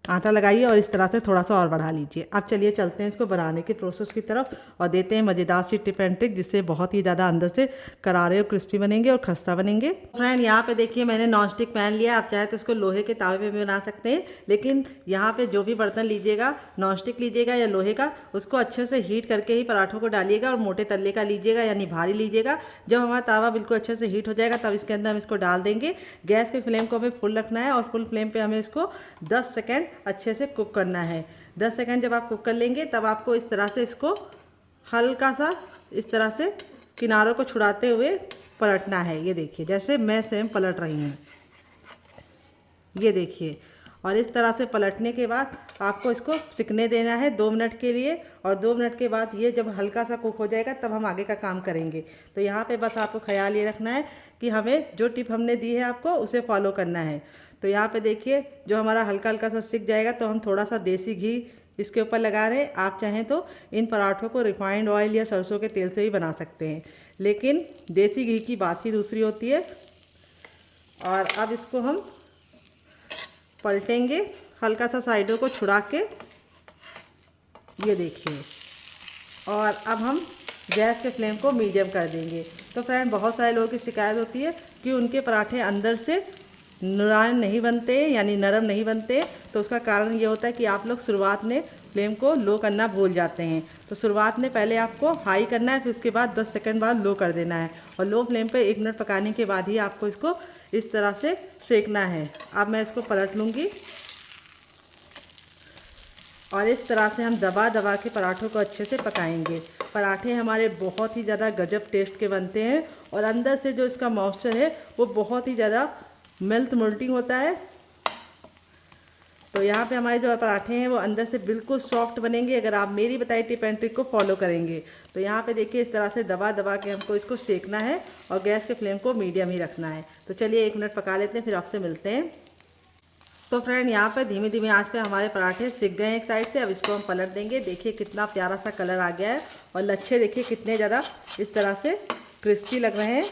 आटा लगाइए और इस तरह से थोड़ा सा और बढ़ा लीजिए। अब चलिए चलते हैं इसको बनाने के प्रोसेस की तरफ और देते हैं मज़ेदार सी टिप एंड ट्रिक, जिससे बहुत ही ज़्यादा अंदर से करारे और क्रिस्पी बनेंगे और खस्ता बनेंगे। फ्रेंड, यहाँ पे देखिए, मैंने नॉन स्टिक पैन लिया। आप चाहे तो इसको लोहे के तावे पे भी बना सकते हैं, लेकिन यहाँ पे जो भी बर्तन लीजिएगा, नॉन स्टिक लीजिएगा या लोहे का, उसको अच्छे से हीट करके ही पराठों को डालिएगा और मोटे तल्ले का लीजिएगा, यानी भारी लीजिएगा। जब हमारा तावा बिल्कुल अच्छे से हीट हो जाएगा तब इसके अंदर हम इसको डाल देंगे। गैस के फ्लेम को हमें फुल रखना है और फुल फ्लेम पे हमें इसको 10 सेकेंड अच्छे से कुक करना है। 10 सेकंड जब आप कुक कर लेंगे तब आपको इस तरह से इसको हल्का सा इस तरह से किनारों को छुड़ाते हुए पलटना है। ये देखिए, जैसे मैं सेम पलट रही हूँ, ये देखिए। और इस तरह से पलटने के बाद आपको इसको सिकने देना है 2 मिनट के लिए, और 2 मिनट के बाद ये जब हल्का सा कुक हो जाएगा तब हम आगे का काम करेंगे। तो यहाँ पे बस आपको ख्याल ये रखना है कि हमें जो टिप हमने दी है आपको उसे फॉलो करना है। तो यहाँ पे देखिए, जो हमारा हल्का हल्का सा सिक जाएगा तो हम थोड़ा सा देसी घी इसके ऊपर लगा रहे हैं। आप चाहें तो इन पराठों को रिफाइंड ऑयल या सरसों के तेल से भी बना सकते हैं, लेकिन देसी घी की बात ही दूसरी होती है। और अब इसको हम पलटेंगे हल्का सा साइडों को छुड़ा के, ये देखिए। और अब हम गैस के फ्लेम को मीडियम कर देंगे। तो फ्रेंड, बहुत सारे लोगों की शिकायत होती है कि उनके पराठे अंदर से मुलायम नहीं बनते, यानी नरम नहीं बनते। तो उसका कारण ये होता है कि आप लोग शुरुआत में फ्लेम को लो करना भूल जाते हैं। तो शुरुआत में पहले आपको हाई करना है, फिर उसके बाद 10 सेकंड बाद लो कर देना है, और लो फ्लेम पे 1 मिनट पकाने के बाद ही आपको इसको इस तरह से सेकना है। अब मैं इसको पलट लूँगी और इस तरह से हम दबा दबा के पराठों को अच्छे से पकाएंगे। पराठे हमारे बहुत ही ज़्यादा गजब टेस्ट के बनते हैं, और अंदर से जो इसका मॉइस्चर है वो बहुत ही ज़्यादा मोल्टिंग होता है। तो यहाँ पे हमारे जो पराठे हैं वो अंदर से बिल्कुल सॉफ्ट बनेंगे अगर आप मेरी बताई टिप एंड ट्रिक को फॉलो करेंगे। तो यहाँ पे देखिए, इस तरह से दबा दबा के हमको इसको सेकना है और गैस के फ्लेम को मीडियम ही रखना है। तो चलिए 1 मिनट पका लेते हैं, फिर आपसे मिलते हैं। तो फ्रेंड, यहाँ पे धीमे धीमे आंच पे हमारे पराठे सिक गए हैं एक साइड से। अब इसको हम पलट देंगे। देखिए कितना प्यारा सा कलर आ गया है, और लच्छे देखिए कितने ज़्यादा इस तरह से क्रिस्पी लग रहे हैं।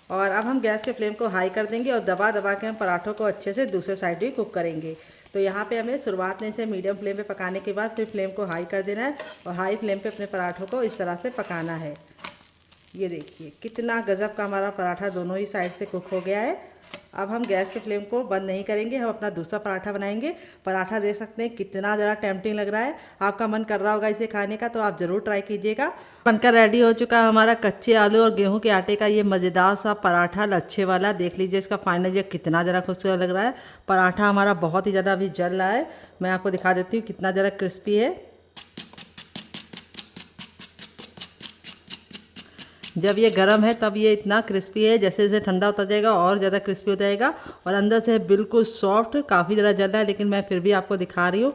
और अब हम गैस के फ्लेम को हाई कर देंगे और दबा दबा के हम पराठों को अच्छे से दूसरे साइड भी कुक करेंगे। तो यहाँ पे हमें शुरुआत में इसे मीडियम फ्लेम पे पकाने के बाद फिर फ्लेम को हाई कर देना है, और हाई फ्लेम पे अपने पराठों को इस तरह से पकाना है। ये देखिए कितना गजब का हमारा पराठा दोनों ही साइड से कुक हो गया है। अब हम गैस के फ्लेम को बंद नहीं करेंगे, हम अपना दूसरा पराठा बनाएंगे। पराठा देख सकते हैं कितना ज़रा टेम्पटिंग लग रहा है। आपका मन कर रहा होगा इसे खाने का, तो आप ज़रूर ट्राई कीजिएगा। बनकर रेडी हो चुका है हमारा कच्चे आलू और गेहूं के आटे का ये मज़ेदार सा पराठा, लच्छे वाला। देख लीजिए इसका फाइनल ये कितना ज़रा खूबसूरत लग रहा है। पराठा हमारा बहुत ही ज़्यादा अभी जल रहा है, मैं आपको दिखा देती हूँ कितना ज़रा क्रिस्पी है। जब ये गर्म है तब ये इतना क्रिस्पी है, जैसे जैसे ठंडा होता जाएगा और ज़्यादा क्रिस्पी हो जाएगा, और अंदर से बिल्कुल सॉफ्ट। काफ़ी ज़्यादा जल रहा है, लेकिन मैं फिर भी आपको दिखा रही हूँ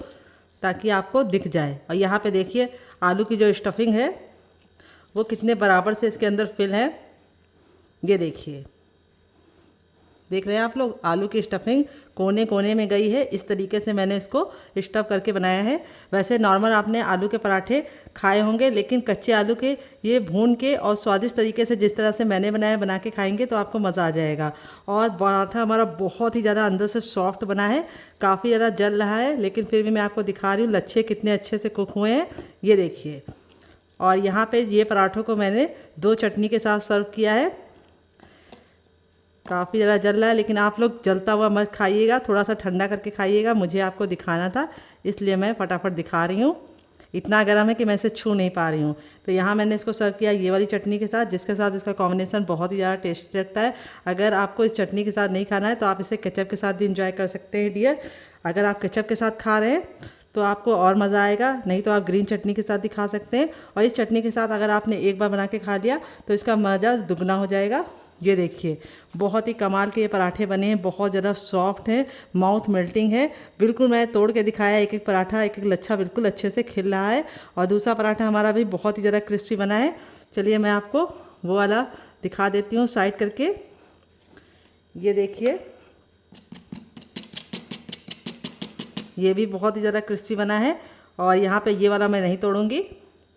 ताकि आपको दिख जाए। और यहाँ पे देखिए आलू की जो स्टफिंग है वो कितने बराबर से इसके अंदर फिल है। ये देखिए, देख रहे हैं आप लोग, आलू की स्टफिंग कोने कोने में गई है। इस तरीके से मैंने इसको स्टफ करके बनाया है। वैसे नॉर्मल आपने आलू के पराठे खाए होंगे, लेकिन कच्चे आलू के ये भून के और स्वादिष्ट तरीके से जिस तरह से मैंने बनाया बना के खाएंगे तो आपको मज़ा आ जाएगा। और पराठा हमारा बहुत ही ज़्यादा अंदर से सॉफ्ट बना है, काफ़ी ज़्यादा जल रहा है, लेकिन फिर भी मैं आपको दिखा रही हूँ लच्छे कितने अच्छे से कुक हुए हैं। ये देखिए, और यहाँ पे ये पराठों को मैंने 2 चटनी के साथ सर्व किया है। काफ़ी ज़्यादा जल रहा है, लेकिन आप लोग जलता हुआ मत खाइएगा, थोड़ा सा ठंडा करके खाइएगा। मुझे आपको दिखाना था इसलिए मैं फटाफट दिखा रही हूँ। इतना गर्म है कि मैं इसे छू नहीं पा रही हूँ। तो यहाँ मैंने इसको सर्व किया ये वाली चटनी के साथ, जिसके साथ इसका कॉम्बिनेशन बहुत ही ज़्यादा टेस्टी लगता है। अगर आपको इस चटनी के साथ नहीं खाना है तो आप इसे केचप के साथ भी इंजॉय कर सकते हैं डियर। अगर आप केचप के साथ खा रहे हैं तो आपको और मज़ा आएगा, नहीं तो आप ग्रीन चटनी के साथ भी खा सकते हैं। और इस चटनी के साथ अगर आपने एक बार बना के खा लिया तो इसका मज़ा दुगना हो जाएगा। ये देखिए बहुत ही कमाल के ये पराठे बने हैं, बहुत ज़्यादा सॉफ्ट हैं, माउथ मेल्टिंग है। बिल्कुल मैं तोड़ के दिखाया, एक एक पराठा एक एक लच्छा बिल्कुल अच्छे से खिल रहा है। और दूसरा पराठा हमारा भी बहुत ही ज़्यादा क्रिस्पी बना है। चलिए मैं आपको वो वाला दिखा देती हूँ साइड करके। ये देखिए ये भी बहुत ही ज़्यादा क्रिस्पी बना है। और यहाँ पे ये वाला मैं नहीं तोड़ूंगी,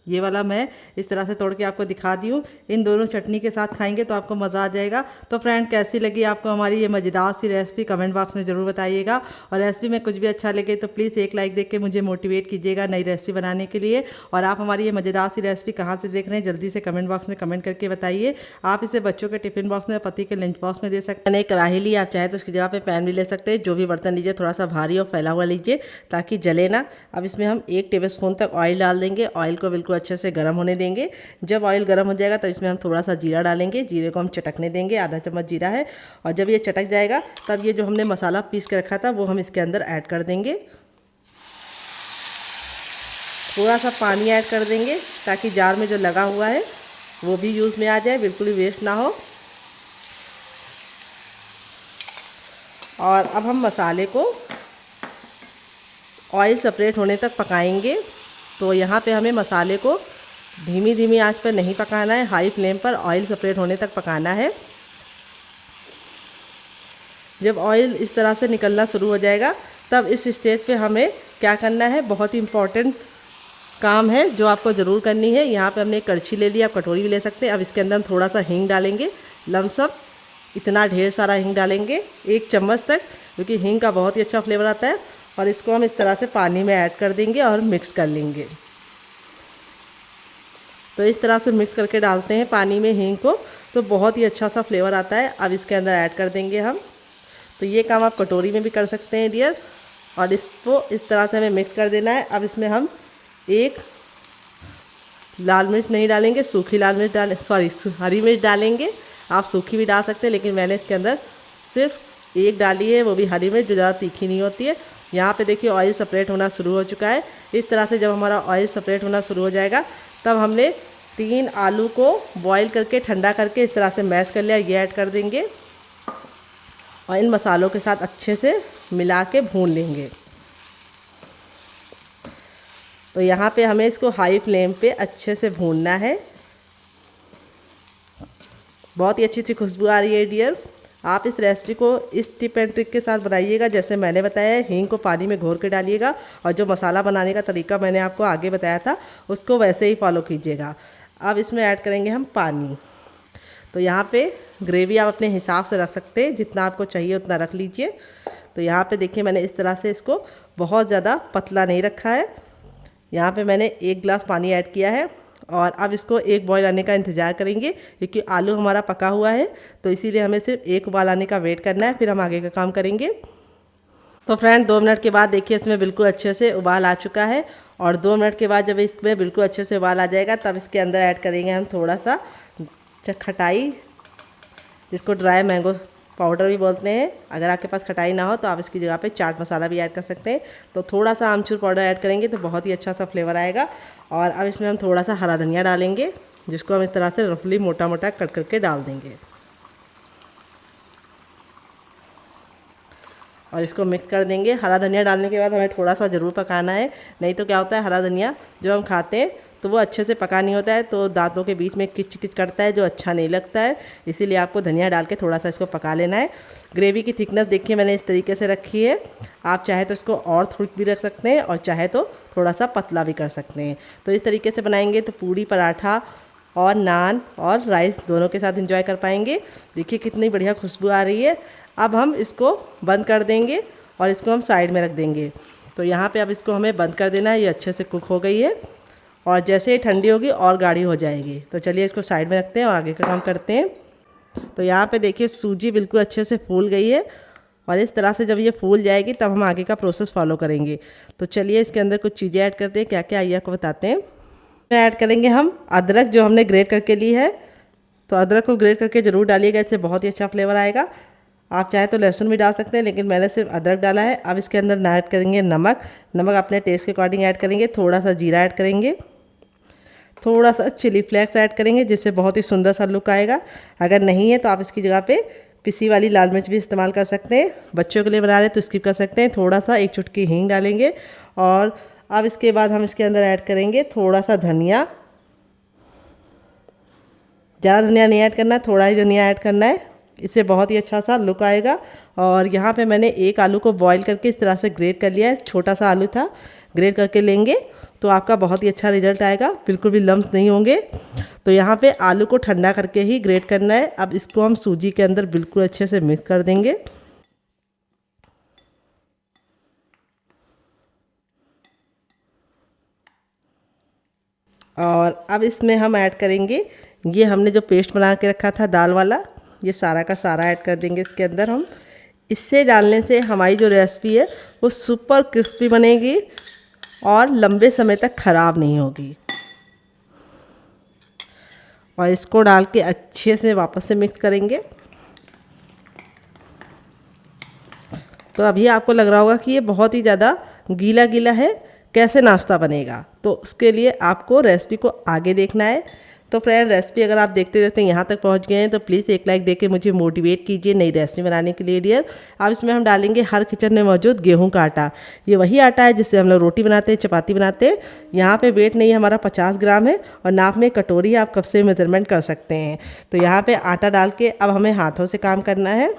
ये वाला मैं इस तरह से तोड़ के आपको दिखा दी हूँ। इन दोनों चटनी के साथ खाएंगे तो आपको मज़ा आ जाएगा। तो फ्रेंड कैसी लगी आपको हमारी ये मज़ेदार सी रेसिपी कमेंट बॉक्स में ज़रूर बताइएगा। और रेसिपी में कुछ भी अच्छा लगे तो प्लीज़ एक लाइक देख के मुझे मोटिवेट कीजिएगा नई रेसिपी बनाने के लिए। और आप हमारी ये मज़ेदार सी रेसिपी कहाँ से देख रहे हैं जल्दी से कमेंट बॉक्स में कमेंट करके बताइए। आप इसे बच्चों के टिफिन बॉक्स में, पति के लंच बॉक्स में दे सकते हैं। मैंने कढ़ाई ली, आप चाहे तो उसकी जगह पे पैन भी ले सकते हैं। जो भी बर्तन लीजिए थोड़ा सा भारी और फैला हुआ लीजिए ताकि जले ना। अब इसमें हम 1 टेबलस्पून तक ऑयल डाल देंगे। ऑयल को बिल्कुल अच्छे से गर्म होने देंगे। जब ऑयल गर्म हो जाएगा तो इसमें हम थोड़ा सा जीरा डालेंगे। जीरे को हम चटकने देंगे, आधा चम्मच जीरा है। और जब ये चटक जाएगा तब ये जो हमने मसाला पीस के रखा था वो हम इसके अंदर ऐड कर देंगे। थोड़ा सा पानी ऐड कर देंगे ताकि जार में जो लगा हुआ है वो भी यूज़ में आ जाए, बिल्कुल भी वेस्ट ना हो। और अब हम मसाले को ऑयल सेपरेट होने तक पकाएंगे। तो यहाँ पे हमें मसाले को धीमी धीमी आंच पर नहीं पकाना है, हाई फ्लेम पर ऑयल सेपरेट होने तक पकाना है। जब ऑयल इस तरह से निकलना शुरू हो जाएगा तब इस स्टेज पे हमें क्या करना है, बहुत ही इम्पॉर्टेंट काम है जो आपको ज़रूर करनी है। यहाँ पे हमने एक कड़छी ले ली, आप कटोरी भी ले सकते हैं। अब इसके अंदर हम थोड़ा सा हींग डालेंगे, लमसम इतना ढेर सारा हींग डालेंगे, 1 चम्मच तक, क्योंकि हींग का बहुत ही अच्छा फ्लेवर आता है। और इसको हम इस तरह से पानी में ऐड कर देंगे और मिक्स कर लेंगे। तो इस तरह से मिक्स करके डालते हैं पानी में हींग को, तो बहुत ही अच्छा सा फ्लेवर आता है। अब इसके अंदर ऐड कर देंगे हम। तो ये काम आप कटोरी में भी कर सकते हैं डियर। और इसको इस तरह से हमें मिक्स कर देना है। अब इसमें हम 1 लाल मिर्च नहीं डालेंगे, सूखी लाल मिर्च हरी मिर्च डालेंगे। आप सूखी भी डाल सकते हैं, लेकिन मैंने इसके अंदर सिर्फ 1 डाली है, वो भी हरी मिर्च, जो ज़्यादा तीखी नहीं होती है। यहाँ पे देखिए ऑयल सेपरेट होना शुरू हो चुका है। इस तरह से जब हमारा ऑयल सेपरेट होना शुरू हो जाएगा तब हमने 3 आलू को बॉईल करके ठंडा करके इस तरह से मैश कर लिया, ये ऐड कर देंगे। और इन मसालों के साथ अच्छे से मिला के भून लेंगे। तो यहाँ पे हमें इसको हाई फ्लेम पे अच्छे से भूनना है। बहुत ही अच्छी सी खुशबू आ रही है डियर। आप इस रेसिपी को इस टिप एंड ट्रिक के साथ बनाइएगा जैसे मैंने बताया है। हींग को पानी में घोर के डालिएगा और जो मसाला बनाने का तरीका मैंने आपको आगे बताया था उसको वैसे ही फॉलो कीजिएगा। अब इसमें ऐड करेंगे हम पानी। तो यहाँ पे ग्रेवी आप अपने हिसाब से रख सकते हैं, जितना आपको चाहिए उतना रख लीजिए। तो यहाँ पे देखिए मैंने इस तरह से इसको बहुत ज़्यादा पतला नहीं रखा है। यहाँ पे मैंने 1 गिलास पानी ऐड किया है। और अब इसको 1 बॉयल आने का इंतज़ार करेंगे, क्योंकि आलू हमारा पका हुआ है। तो इसीलिए हमें सिर्फ 1 उबाल आने का वेट करना है, फिर हम आगे का काम करेंगे। तो फ्रेंड 2 मिनट के बाद देखिए इसमें बिल्कुल अच्छे से उबाल आ चुका है। और 2 मिनट के बाद जब इसमें बिल्कुल अच्छे से उबाल आ जाएगा तब इसके अंदर ऐड करेंगे हम थोड़ा सा खटाई, जिसको ड्राई मैंगो पाउडर भी बोलते हैं। अगर आपके पास खटाई ना हो तो आप इसकी जगह पे चाट मसाला भी ऐड कर सकते हैं। तो थोड़ा सा आमचूर पाउडर ऐड करेंगे तो बहुत ही अच्छा सा फ्लेवर आएगा। और अब इसमें हम थोड़ा सा हरा धनिया डालेंगे, जिसको हम इस तरह से रफली मोटा मोटा कट करके डाल देंगे। और इसको मिक्स कर देंगे। हरा धनिया डालने के बाद हमें थोड़ा सा ज़रूर पकाना है, नहीं तो क्या होता है हरा धनिया जब हम खाते हैं तो वो अच्छे से पका नहीं होता है, तो दांतों के बीच में किच किच करता है, जो अच्छा नहीं लगता है। इसीलिए आपको धनिया डाल के थोड़ा सा इसको पका लेना है। ग्रेवी की थिकनेस देखिए मैंने इस तरीके से रखी है। आप चाहे तो इसको और थिक भी रख सकते हैं और चाहे तो थोड़ा सा पतला भी कर सकते हैं। तो इस तरीके से बनाएंगे तो पूड़ी, पराठा और नान और राइस दोनों के साथ एंजॉय कर पाएंगे। देखिए कितनी बढ़िया खुशबू आ रही है। अब हम इसको बंद कर देंगे और इसको हम साइड में रख देंगे। तो यहाँ पे अब इसको हमें बंद कर देना है। ये अच्छे से कुक हो गई है और जैसे ही ठंडी होगी और गाढ़ी हो जाएगी। तो चलिए इसको साइड में रखते हैं और आगे का काम करते हैं। तो यहाँ पे देखिए सूजी बिल्कुल अच्छे से फूल गई है और इस तरह से जब ये फूल जाएगी तब हम आगे का प्रोसेस फॉलो करेंगे। तो चलिए इसके अंदर कुछ चीज़ें ऐड करते हैं, क्या क्या आइए आपको बताते हैं। ऐड करेंगे हम अदरक जो हमने ग्रेट करके ली है। तो अदरक को ग्रेट करके ज़रूर डालिएगा, इससे बहुत ही अच्छा फ्लेवर आएगा। आप चाहे तो लहसुन भी डाल सकते हैं, लेकिन मैंने सिर्फ अदरक डाला है। अब इसके अंदर ऐड करेंगे नमक। नमक अपने टेस्ट के अकॉर्डिंग ऐड करेंगे। थोड़ा सा जीरा ऐड करेंगे, थोड़ा सा चिली फ्लेक्स ऐड करेंगे, जिससे बहुत ही सुंदर सा लुक आएगा। अगर नहीं है तो आप इसकी जगह पे पिसी वाली लाल मिर्च भी इस्तेमाल कर सकते हैं। बच्चों के लिए बना रहे हैं तो स्किप कर सकते हैं। थोड़ा सा एक चुटकी हींग डालेंगे और अब इसके बाद हम इसके अंदर ऐड करेंगे थोड़ा सा धनिया। ज़्यादा धनिया नहीं ऐड करना है, थोड़ा ही धनिया ऐड करना है, इससे बहुत ही अच्छा सा लुक आएगा। और यहाँ पे मैंने एक आलू को बॉईल करके इस तरह से ग्रेट कर लिया है। छोटा सा आलू था, ग्रेट करके लेंगे तो आपका बहुत ही अच्छा रिजल्ट आएगा, बिल्कुल भी लम्स नहीं होंगे। तो यहाँ पे आलू को ठंडा करके ही ग्रेट करना है। अब इसको हम सूजी के अंदर बिल्कुल अच्छे से मिक्स कर देंगे। और अब इसमें हम ऐड करेंगे ये हमने जो पेस्ट बना के रखा था दाल वाला, ये सारा का सारा ऐड कर देंगे इसके अंदर हम। इससे डालने से हमारी जो रेसिपी है वो सुपर क्रिस्पी बनेगी और लंबे समय तक ख़राब नहीं होगी। और इसको डाल के अच्छे से वापस से मिक्स करेंगे। तो अभी आपको लग रहा होगा कि ये बहुत ही ज़्यादा गीला गीला है, कैसे नाश्ता बनेगा। तो उसके लिए आपको रेसिपी को आगे देखना है। तो फ्रेंड, रेसिपी अगर आप देखते देखते यहाँ तक पहुँच गए हैं तो प्लीज़ एक लाइक देके मुझे मोटिवेट कीजिए नई रेसिपी बनाने के लिए डियर। अब इसमें हम डालेंगे हर किचन में मौजूद गेहूं का आटा। ये वही आटा है जिससे हम लोग रोटी बनाते हैं, चपाती बनाते हैं। यहाँ पे वेट नहीं है हमारा 50 ग्राम है और नाप में कटोरी आप कब से मेजरमेंट कर सकते हैं। तो यहाँ पर आटा डाल के अब हमें हाथों से काम करना है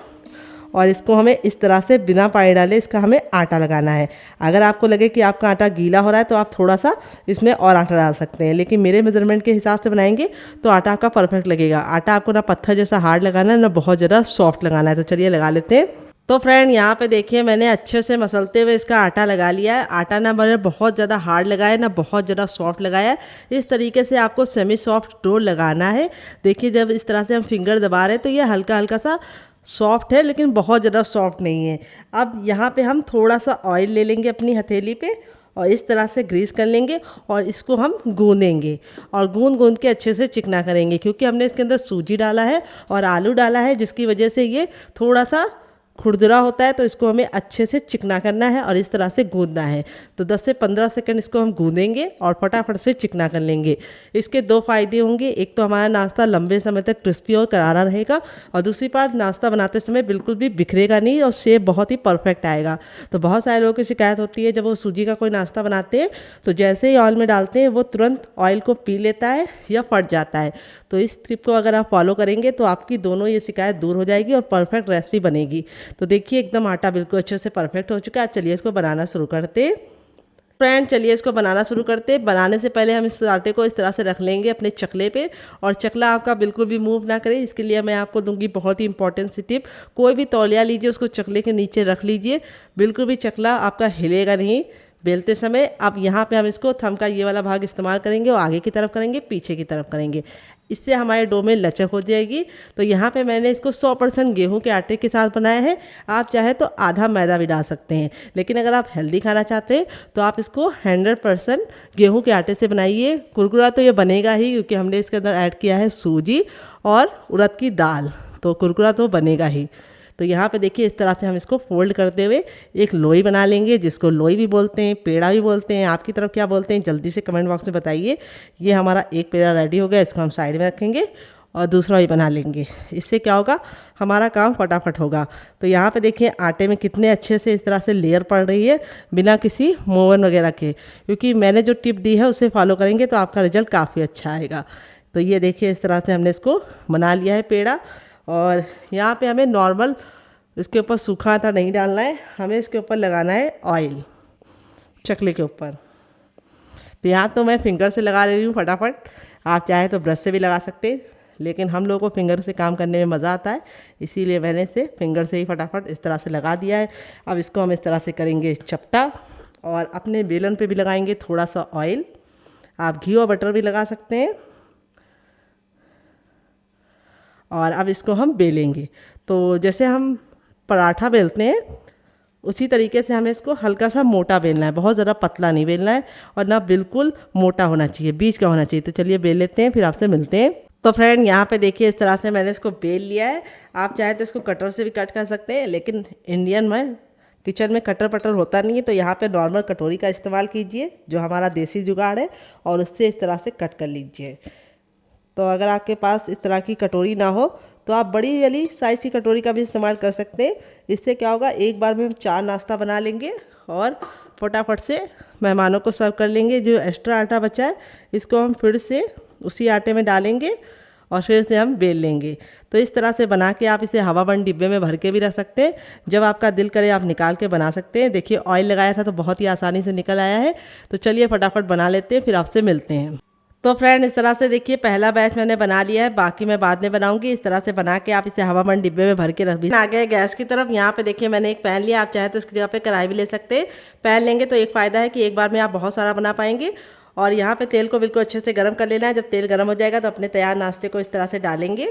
और इसको हमें इस तरह से बिना पानी डाले इसका हमें आटा लगाना है। अगर आपको लगे कि आपका आटा गीला हो रहा है तो आप थोड़ा सा इसमें और आटा डाल सकते हैं, लेकिन मेरे मेजरमेंट के हिसाब से बनाएंगे तो आटा आपका परफेक्ट लगेगा। आटा आपको ना पत्थर जैसा हार्ड लगाना है ना बहुत ज़्यादा सॉफ्ट लगाना है। तो चलिए लगा लेते हैं। तो फ्रेंड, यहाँ पे देखिए मैंने अच्छे से मसलते हुए इसका आटा लगा लिया है। आटा ना मैंने बहुत ज़्यादा हार्ड लगाया ना बहुत ज़्यादा सॉफ्ट लगाया है। इस तरीके से आपको सेमी सॉफ्ट डो लगाना है। देखिए जब इस तरह से हम फिंगर दबा रहे हैं तो ये हल्का हल्का सा सॉफ्ट है, लेकिन बहुत ज़्यादा सॉफ्ट नहीं है। अब यहाँ पे हम थोड़ा सा ऑयल ले लेंगे अपनी हथेली पे और इस तरह से ग्रीस कर लेंगे और इसको हम गूंदेंगे और गूंद के अच्छे से चिकना करेंगे, क्योंकि हमने इसके अंदर सूजी डाला है और आलू डाला है, जिसकी वजह से ये थोड़ा सा खुरदरा होता है। तो इसको हमें अच्छे से चिकना करना है और इस तरह से गूंदना है। तो 10 से 15 सेकंड इसको हम गूंदेंगे और फटाफट से चिकना कर लेंगे। इसके दो फायदे होंगे, एक तो हमारा नाश्ता लंबे समय तक क्रिस्पी और करारा रहेगा और दूसरी बात नाश्ता बनाते समय बिल्कुल भी बिखरेगा नहीं और शेप बहुत ही परफेक्ट आएगा। तो बहुत सारे लोगों की शिकायत होती है जब वो सूजी का कोई नाश्ता बनाते हैं तो जैसे ही ऑयल में डालते हैं वो तुरंत ऑयल को पी लेता है या फट जाता है। तो इस ट्रिप को अगर आप फॉलो करेंगे तो आपकी दोनों ये शिकायत दूर हो जाएगी और परफेक्ट रेसिपी बनेगी। तो देखिए एकदम आटा बिल्कुल अच्छे से परफेक्ट हो चुका है। अब चलिए इसको बनाना शुरू करते हैं। फ्रेंड, चलिए इसको बनाना शुरू करते हैं। बनाने से पहले हम इस आटे को इस तरह से रख लेंगे अपने चकले पे और चकला आपका बिल्कुल भी मूव ना करे। इसके लिए मैं आपको दूंगी बहुत ही इंपॉर्टेंट सी टिप। कोई भी तौलिया लीजिए, उसको चकले के नीचे रख लीजिए, बिल्कुल भी चकला आपका हिलेगा नहीं बेलते समय। अब यहाँ पे हम इसको थंब का ये वाला भाग इस्तेमाल करेंगे और आगे की तरफ करेंगे, पीछे की तरफ करेंगे, इससे हमारे डो में लचक हो जाएगी। तो यहाँ पे मैंने इसको 100% गेहूं के आटे के साथ बनाया है। आप चाहें तो आधा मैदा भी डाल सकते हैं, लेकिन अगर आप हेल्दी खाना चाहते हैं तो आप इसको 100% गेहूं के आटे से बनाइए। कुरकुरा तो ये बनेगा ही, क्योंकि हमने इसके अंदर ऐड किया है सूजी और उड़द की दाल, तो कुरकुरा तो बनेगा ही। तो यहाँ पे देखिए इस तरह से हम इसको फोल्ड करते हुए एक लोई बना लेंगे, जिसको लोई भी बोलते हैं, पेड़ा भी बोलते हैं। आपकी तरफ क्या बोलते हैं जल्दी से कमेंट बॉक्स में बताइए। ये हमारा एक पेड़ा रेडी हो गया, इसको हम साइड में रखेंगे और दूसरा भी बना लेंगे। इससे क्या होगा, हमारा काम फटाफट होगा। तो यहाँ पे देखिए आटे में कितने अच्छे से इस तरह से लेयर पड़ रही है बिना किसी मोवन वगैरह के, क्योंकि मैंने जो टिप दी है उसे फॉलो करेंगे तो आपका रिजल्ट काफ़ी अच्छा आएगा। तो ये देखिए इस तरह से हमने इसको बना लिया है पेड़ा। और यहाँ पे हमें नॉर्मल इसके ऊपर सूखा आटा नहीं डालना है, हमें इसके ऊपर लगाना है ऑयल चकले के ऊपर। तो यहाँ तो मैं फिंगर से लगा रही हूँ फटाफट, आप चाहे तो ब्रश से भी लगा सकते हैं, लेकिन हम लोगों को फिंगर से काम करने में मज़ा आता है, इसीलिए मैंने इसे फिंगर से ही फटाफट इस तरह से लगा दिया है। अब इसको हम इस तरह से करेंगे चपटा और अपने बेलन पे भी लगाएंगे थोड़ा सा ऑयल। आप घी और बटर भी लगा सकते हैं। और अब इसको हम बेलेंगे। तो जैसे हम पराठा बेलते हैं उसी तरीके से हमें इसको हल्का सा मोटा बेलना है, बहुत ज़्यादा पतला नहीं बेलना है और ना बिल्कुल मोटा होना चाहिए, बीच का होना चाहिए। तो चलिए बेल लेते हैं, फिर आपसे मिलते हैं। तो फ्रेंड यहाँ पे देखिए इस तरह से मैंने इसको बेल लिया है। आप चाहें तो इसको कटर से भी कट कर सकते हैं, लेकिन इंडियन में किचन में कटर पटर होता नहीं है, तो यहाँ पे नॉर्मल कटोरी का इस्तेमाल कीजिए जो हमारा देसी जुगाड़ है, और उससे इस तरह से कट कर लीजिए। तो अगर आपके पास इस तरह की कटोरी ना हो तो आप बड़ी वाली साइज़ की कटोरी का भी इस्तेमाल कर सकते हैं। इससे क्या होगा, एक बार में हम 4 नाश्ता बना लेंगे और फटाफट से मेहमानों को सर्व कर लेंगे। जो एक्स्ट्रा आटा बचा है इसको हम फिर से उसी आटे में डालेंगे और फिर से हम बेल लेंगे। तो इस तरह से बना के आप इसे हवाबंद डिब्बे में भर के भी रख सकते हैं। जब आपका दिल करे आप निकाल के बना सकते हैं। देखिए ऑयल लगाया था तो बहुत ही आसानी से निकल आया है। तो चलिए फटाफट बना लेते हैं, फिर आपसे मिलते हैं। तो फ्रेंड इस तरह से देखिए पहला बैच मैंने बना लिया है, बाकी मैं बाद में बनाऊंगी। इस तरह से बना के आप इसे हवाबंद डिब्बे में भर के रख भी। आ गए गैस की तरफ। यहाँ पे देखिए मैंने एक पैन लिया, आप चाहें तो इसकी जगह पे कढ़ाई भी ले सकते हैं। पैन लेंगे तो एक फ़ायदा है कि एक बार में आप बहुत सारा बना पाएंगे। और यहाँ पे तेल को बिल्कुल अच्छे से गर्म कर लेना है। जब तेल गर्म हो जाएगा तो अपने तैयार नाश्ते को इस तरह से डालेंगे।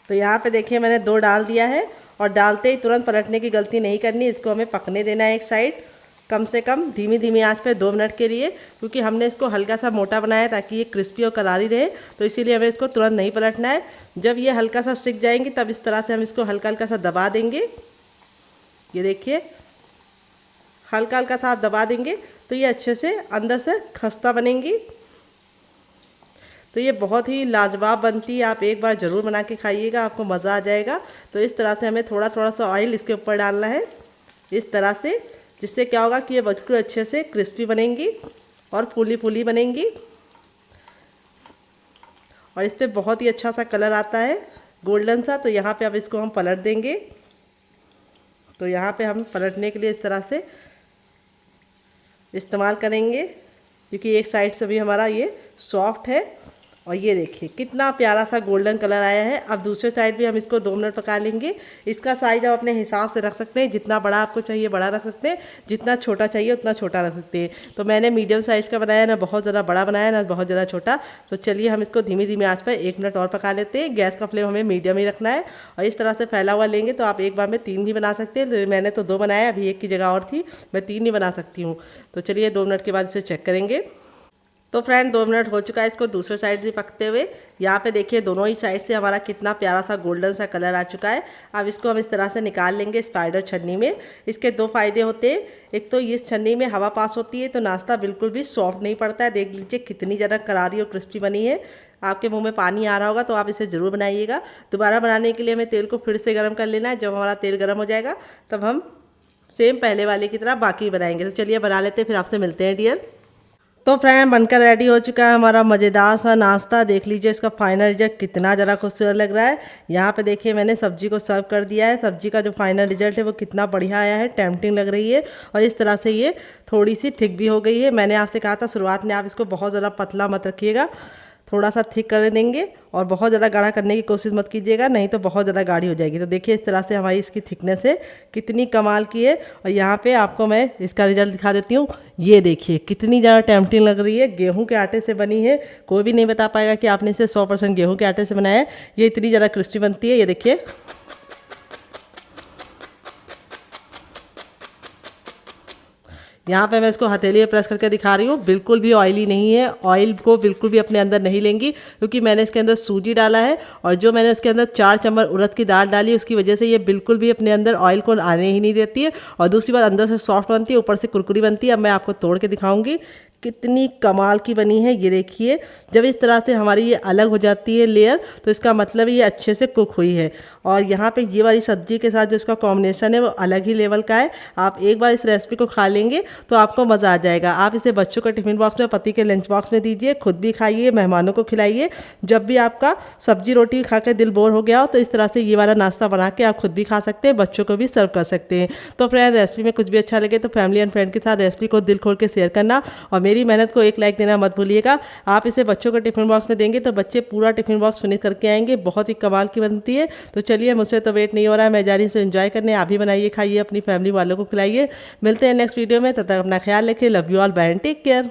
तो यहाँ पे देखिए मैंने 2 डाल दिया है, और डालते ही तुरंत पलटने की गलती नहीं करनी। इसको हमें पकने देना है एक साइड, कम से कम धीमी धीमी आंच पे 2 मिनट के लिए, क्योंकि हमने इसको हल्का सा मोटा बनाया है ताकि ये क्रिस्पी और करारी रहे। तो इसीलिए हमें इसको तुरंत नहीं पलटना है। जब ये हल्का सा सिक जाएंगी तब इस तरह से हम इसको हल्का हल्का सा दबा देंगे। ये देखिए हल्का हल्का सा आप दबा देंगे तो ये अच्छे से अंदर से खस्ता बनेंगी। तो ये बहुत ही लाजवाब बनती है। आप एक बार ज़रूर बना के खाइएगा, आपको मज़ा आ जाएगा। तो इस तरह से हमें थोड़ा थोड़ा सा ऑयल इसके ऊपर डालना है इस तरह से, जिससे क्या होगा कि ये बिल्कुल अच्छे से क्रिस्पी बनेंगी और फूली फूली बनेंगी। और इस पर बहुत ही अच्छा सा कलर आता है, गोल्डन सा। तो यहाँ पे अब इसको हम पलट देंगे। तो यहाँ पे हम पलटने के लिए इस तरह से इस्तेमाल करेंगे, क्योंकि एक साइड से भी हमारा ये सॉफ्ट है। और ये देखिए कितना प्यारा सा गोल्डन कलर आया है। अब दूसरे साइड भी हम इसको 2 मिनट पका लेंगे। इसका साइज़ आप अपने हिसाब से रख सकते हैं, जितना बड़ा आपको चाहिए बड़ा रख सकते हैं, जितना छोटा चाहिए उतना छोटा रख सकते हैं। तो मैंने मीडियम साइज़ का बनाया, ना बहुत ज़्यादा बड़ा बनाया ना बहुत ज़्यादा छोटा। तो चलिए हम इसको धीमी धीमी आंच पर 1 मिनट और पका लेते हैं। गैस का फ्लेम हमें मीडियम ही रखना है। और इस तरह से फैला हुआ लेंगे तो आप एक बार में 3 भी बना सकते हैं। मैंने तो 2 बनाया, अभी एक की जगह और थी, मैं 3 ही बना सकती हूँ। तो चलिए 2 मिनट के बाद इसे चेक करेंगे। तो फ्रेंड 2 मिनट हो चुका है इसको दूसरे साइड से पकते हुए। यहाँ पे देखिए दोनों ही साइड से हमारा कितना प्यारा सा गोल्डन सा कलर आ चुका है। अब इसको हम इस तरह से निकाल लेंगे स्पाइडर छन्नी में। इसके 2 फ़ायदे होते हैं। एक तो इस छन्नी में हवा पास होती है तो नाश्ता बिल्कुल भी सॉफ्ट नहीं पड़ता है। देख लीजिए कितनी ज़्यादा करारी और क्रिस्पी बनी है। आपके मुँह में पानी आ रहा होगा तो आप इसे ज़रूर बनाइएगा। दोबारा बनाने के लिए हमें तेल को फिर से गर्म कर लेना है। जब हमारा तेल गर्म हो जाएगा तब हम सेम पहले वाले की तरह बाकी बनाएंगे। तो चलिए बना लेते हैं, फिर आपसे मिलते हैं डियर। तो फ्रेंड बनकर रेडी हो चुका है हमारा मज़ेदार सा नाश्ता। देख लीजिए इसका फाइनल रिजल्ट कितना ज़्यादा खूबसूरत लग रहा है। यहाँ पे देखिए मैंने सब्जी को सर्व कर दिया है। सब्जी का जो फाइनल रिजल्ट है वो कितना बढ़िया आया है, टेम्पटिंग लग रही है। और इस तरह से ये थोड़ी सी थिक भी हो गई है। मैंने आपसे कहा था शुरुआत में आप इसको बहुत ज़्यादा पतला मत रखिएगा, थोड़ा सा थिक कर देंगे। और बहुत ज़्यादा गाढ़ा करने की कोशिश मत कीजिएगा, नहीं तो बहुत ज़्यादा गाढ़ी हो जाएगी। तो देखिए इस तरह से हमारी इसकी थिकनेस है, कितनी कमाल की है। और यहाँ पे आपको मैं इसका रिजल्ट दिखा देती हूँ। ये देखिए कितनी ज़्यादा टेम्पटिंग लग रही है। गेहूं के आटे से बनी है, कोई भी नहीं बता पाएगा कि आपने इसे 100% गेहूं के आटे से बनाया है। ये इतनी ज़्यादा क्रिस्पी बनती है। ये देखिए यहाँ पे मैं इसको हथेली में प्रेस करके दिखा रही हूँ, बिल्कुल भी ऑयली नहीं है। ऑयल को बिल्कुल भी अपने अंदर नहीं लेंगी, क्योंकि मैंने इसके अंदर सूजी डाला है। और जो मैंने इसके अंदर 4 चम्मच उड़द की दाल डाली, उसकी वजह से ये बिल्कुल भी अपने अंदर ऑयल को आने ही नहीं देती है। और दूसरी बात अंदर से सॉफ्ट बनती है, ऊपर से कुरकुरी बनती है। अब मैं आपको तोड़ के दिखाऊंगी कितनी कमाल की बनी है। ये देखिए जब इस तरह से हमारी ये अलग हो जाती है लेयर, तो इसका मतलब ये अच्छे से कुक हुई है। और यहाँ पे ये वाली सब्जी के साथ जो इसका कॉम्बिनेशन है वो अलग ही लेवल का है। आप एक बार इस रेसिपी को खा लेंगे तो आपको मज़ा आ जाएगा। आप इसे बच्चों के टिफ़िन बॉक्स में, पति के लंच बॉक्स में दीजिए, खुद भी खाइए, मेहमानों को खिलाइए। जब भी आपका सब्जी रोटी खा के दिल बोर हो गया हो तो इस तरह से ये वाला नाश्ता बना के आप खुद भी खा सकते हैं, बच्चों को भी सर्व कर सकते हैं। तो फ्रेंड रेसिपी में कुछ भी अच्छा लगे तो फैमिली एंड फ्रेंड के साथ रेसिपी को दिल खोल के शेयर करना। और मेरी मेहनत को एक लाइक देना मत भूलिएगा। आप इसे बच्चों को टिफिन बॉक्स में देंगे तो बच्चे पूरा टिफिन बॉक्स फिनिश करके आएंगे, बहुत ही कमाल की बनती है। तो चलिए, मुझसे तो वेट नहीं हो रहा है, मैं जा रही हूं इसे एंजॉय करने। आप भी बनाइए, खाइए, अपनी फैमिली वालों को खिलाइए। मिलते हैं नेक्स्ट वीडियो में, तब तक अपना ख्याल रखिए। Love you all, bye and take care.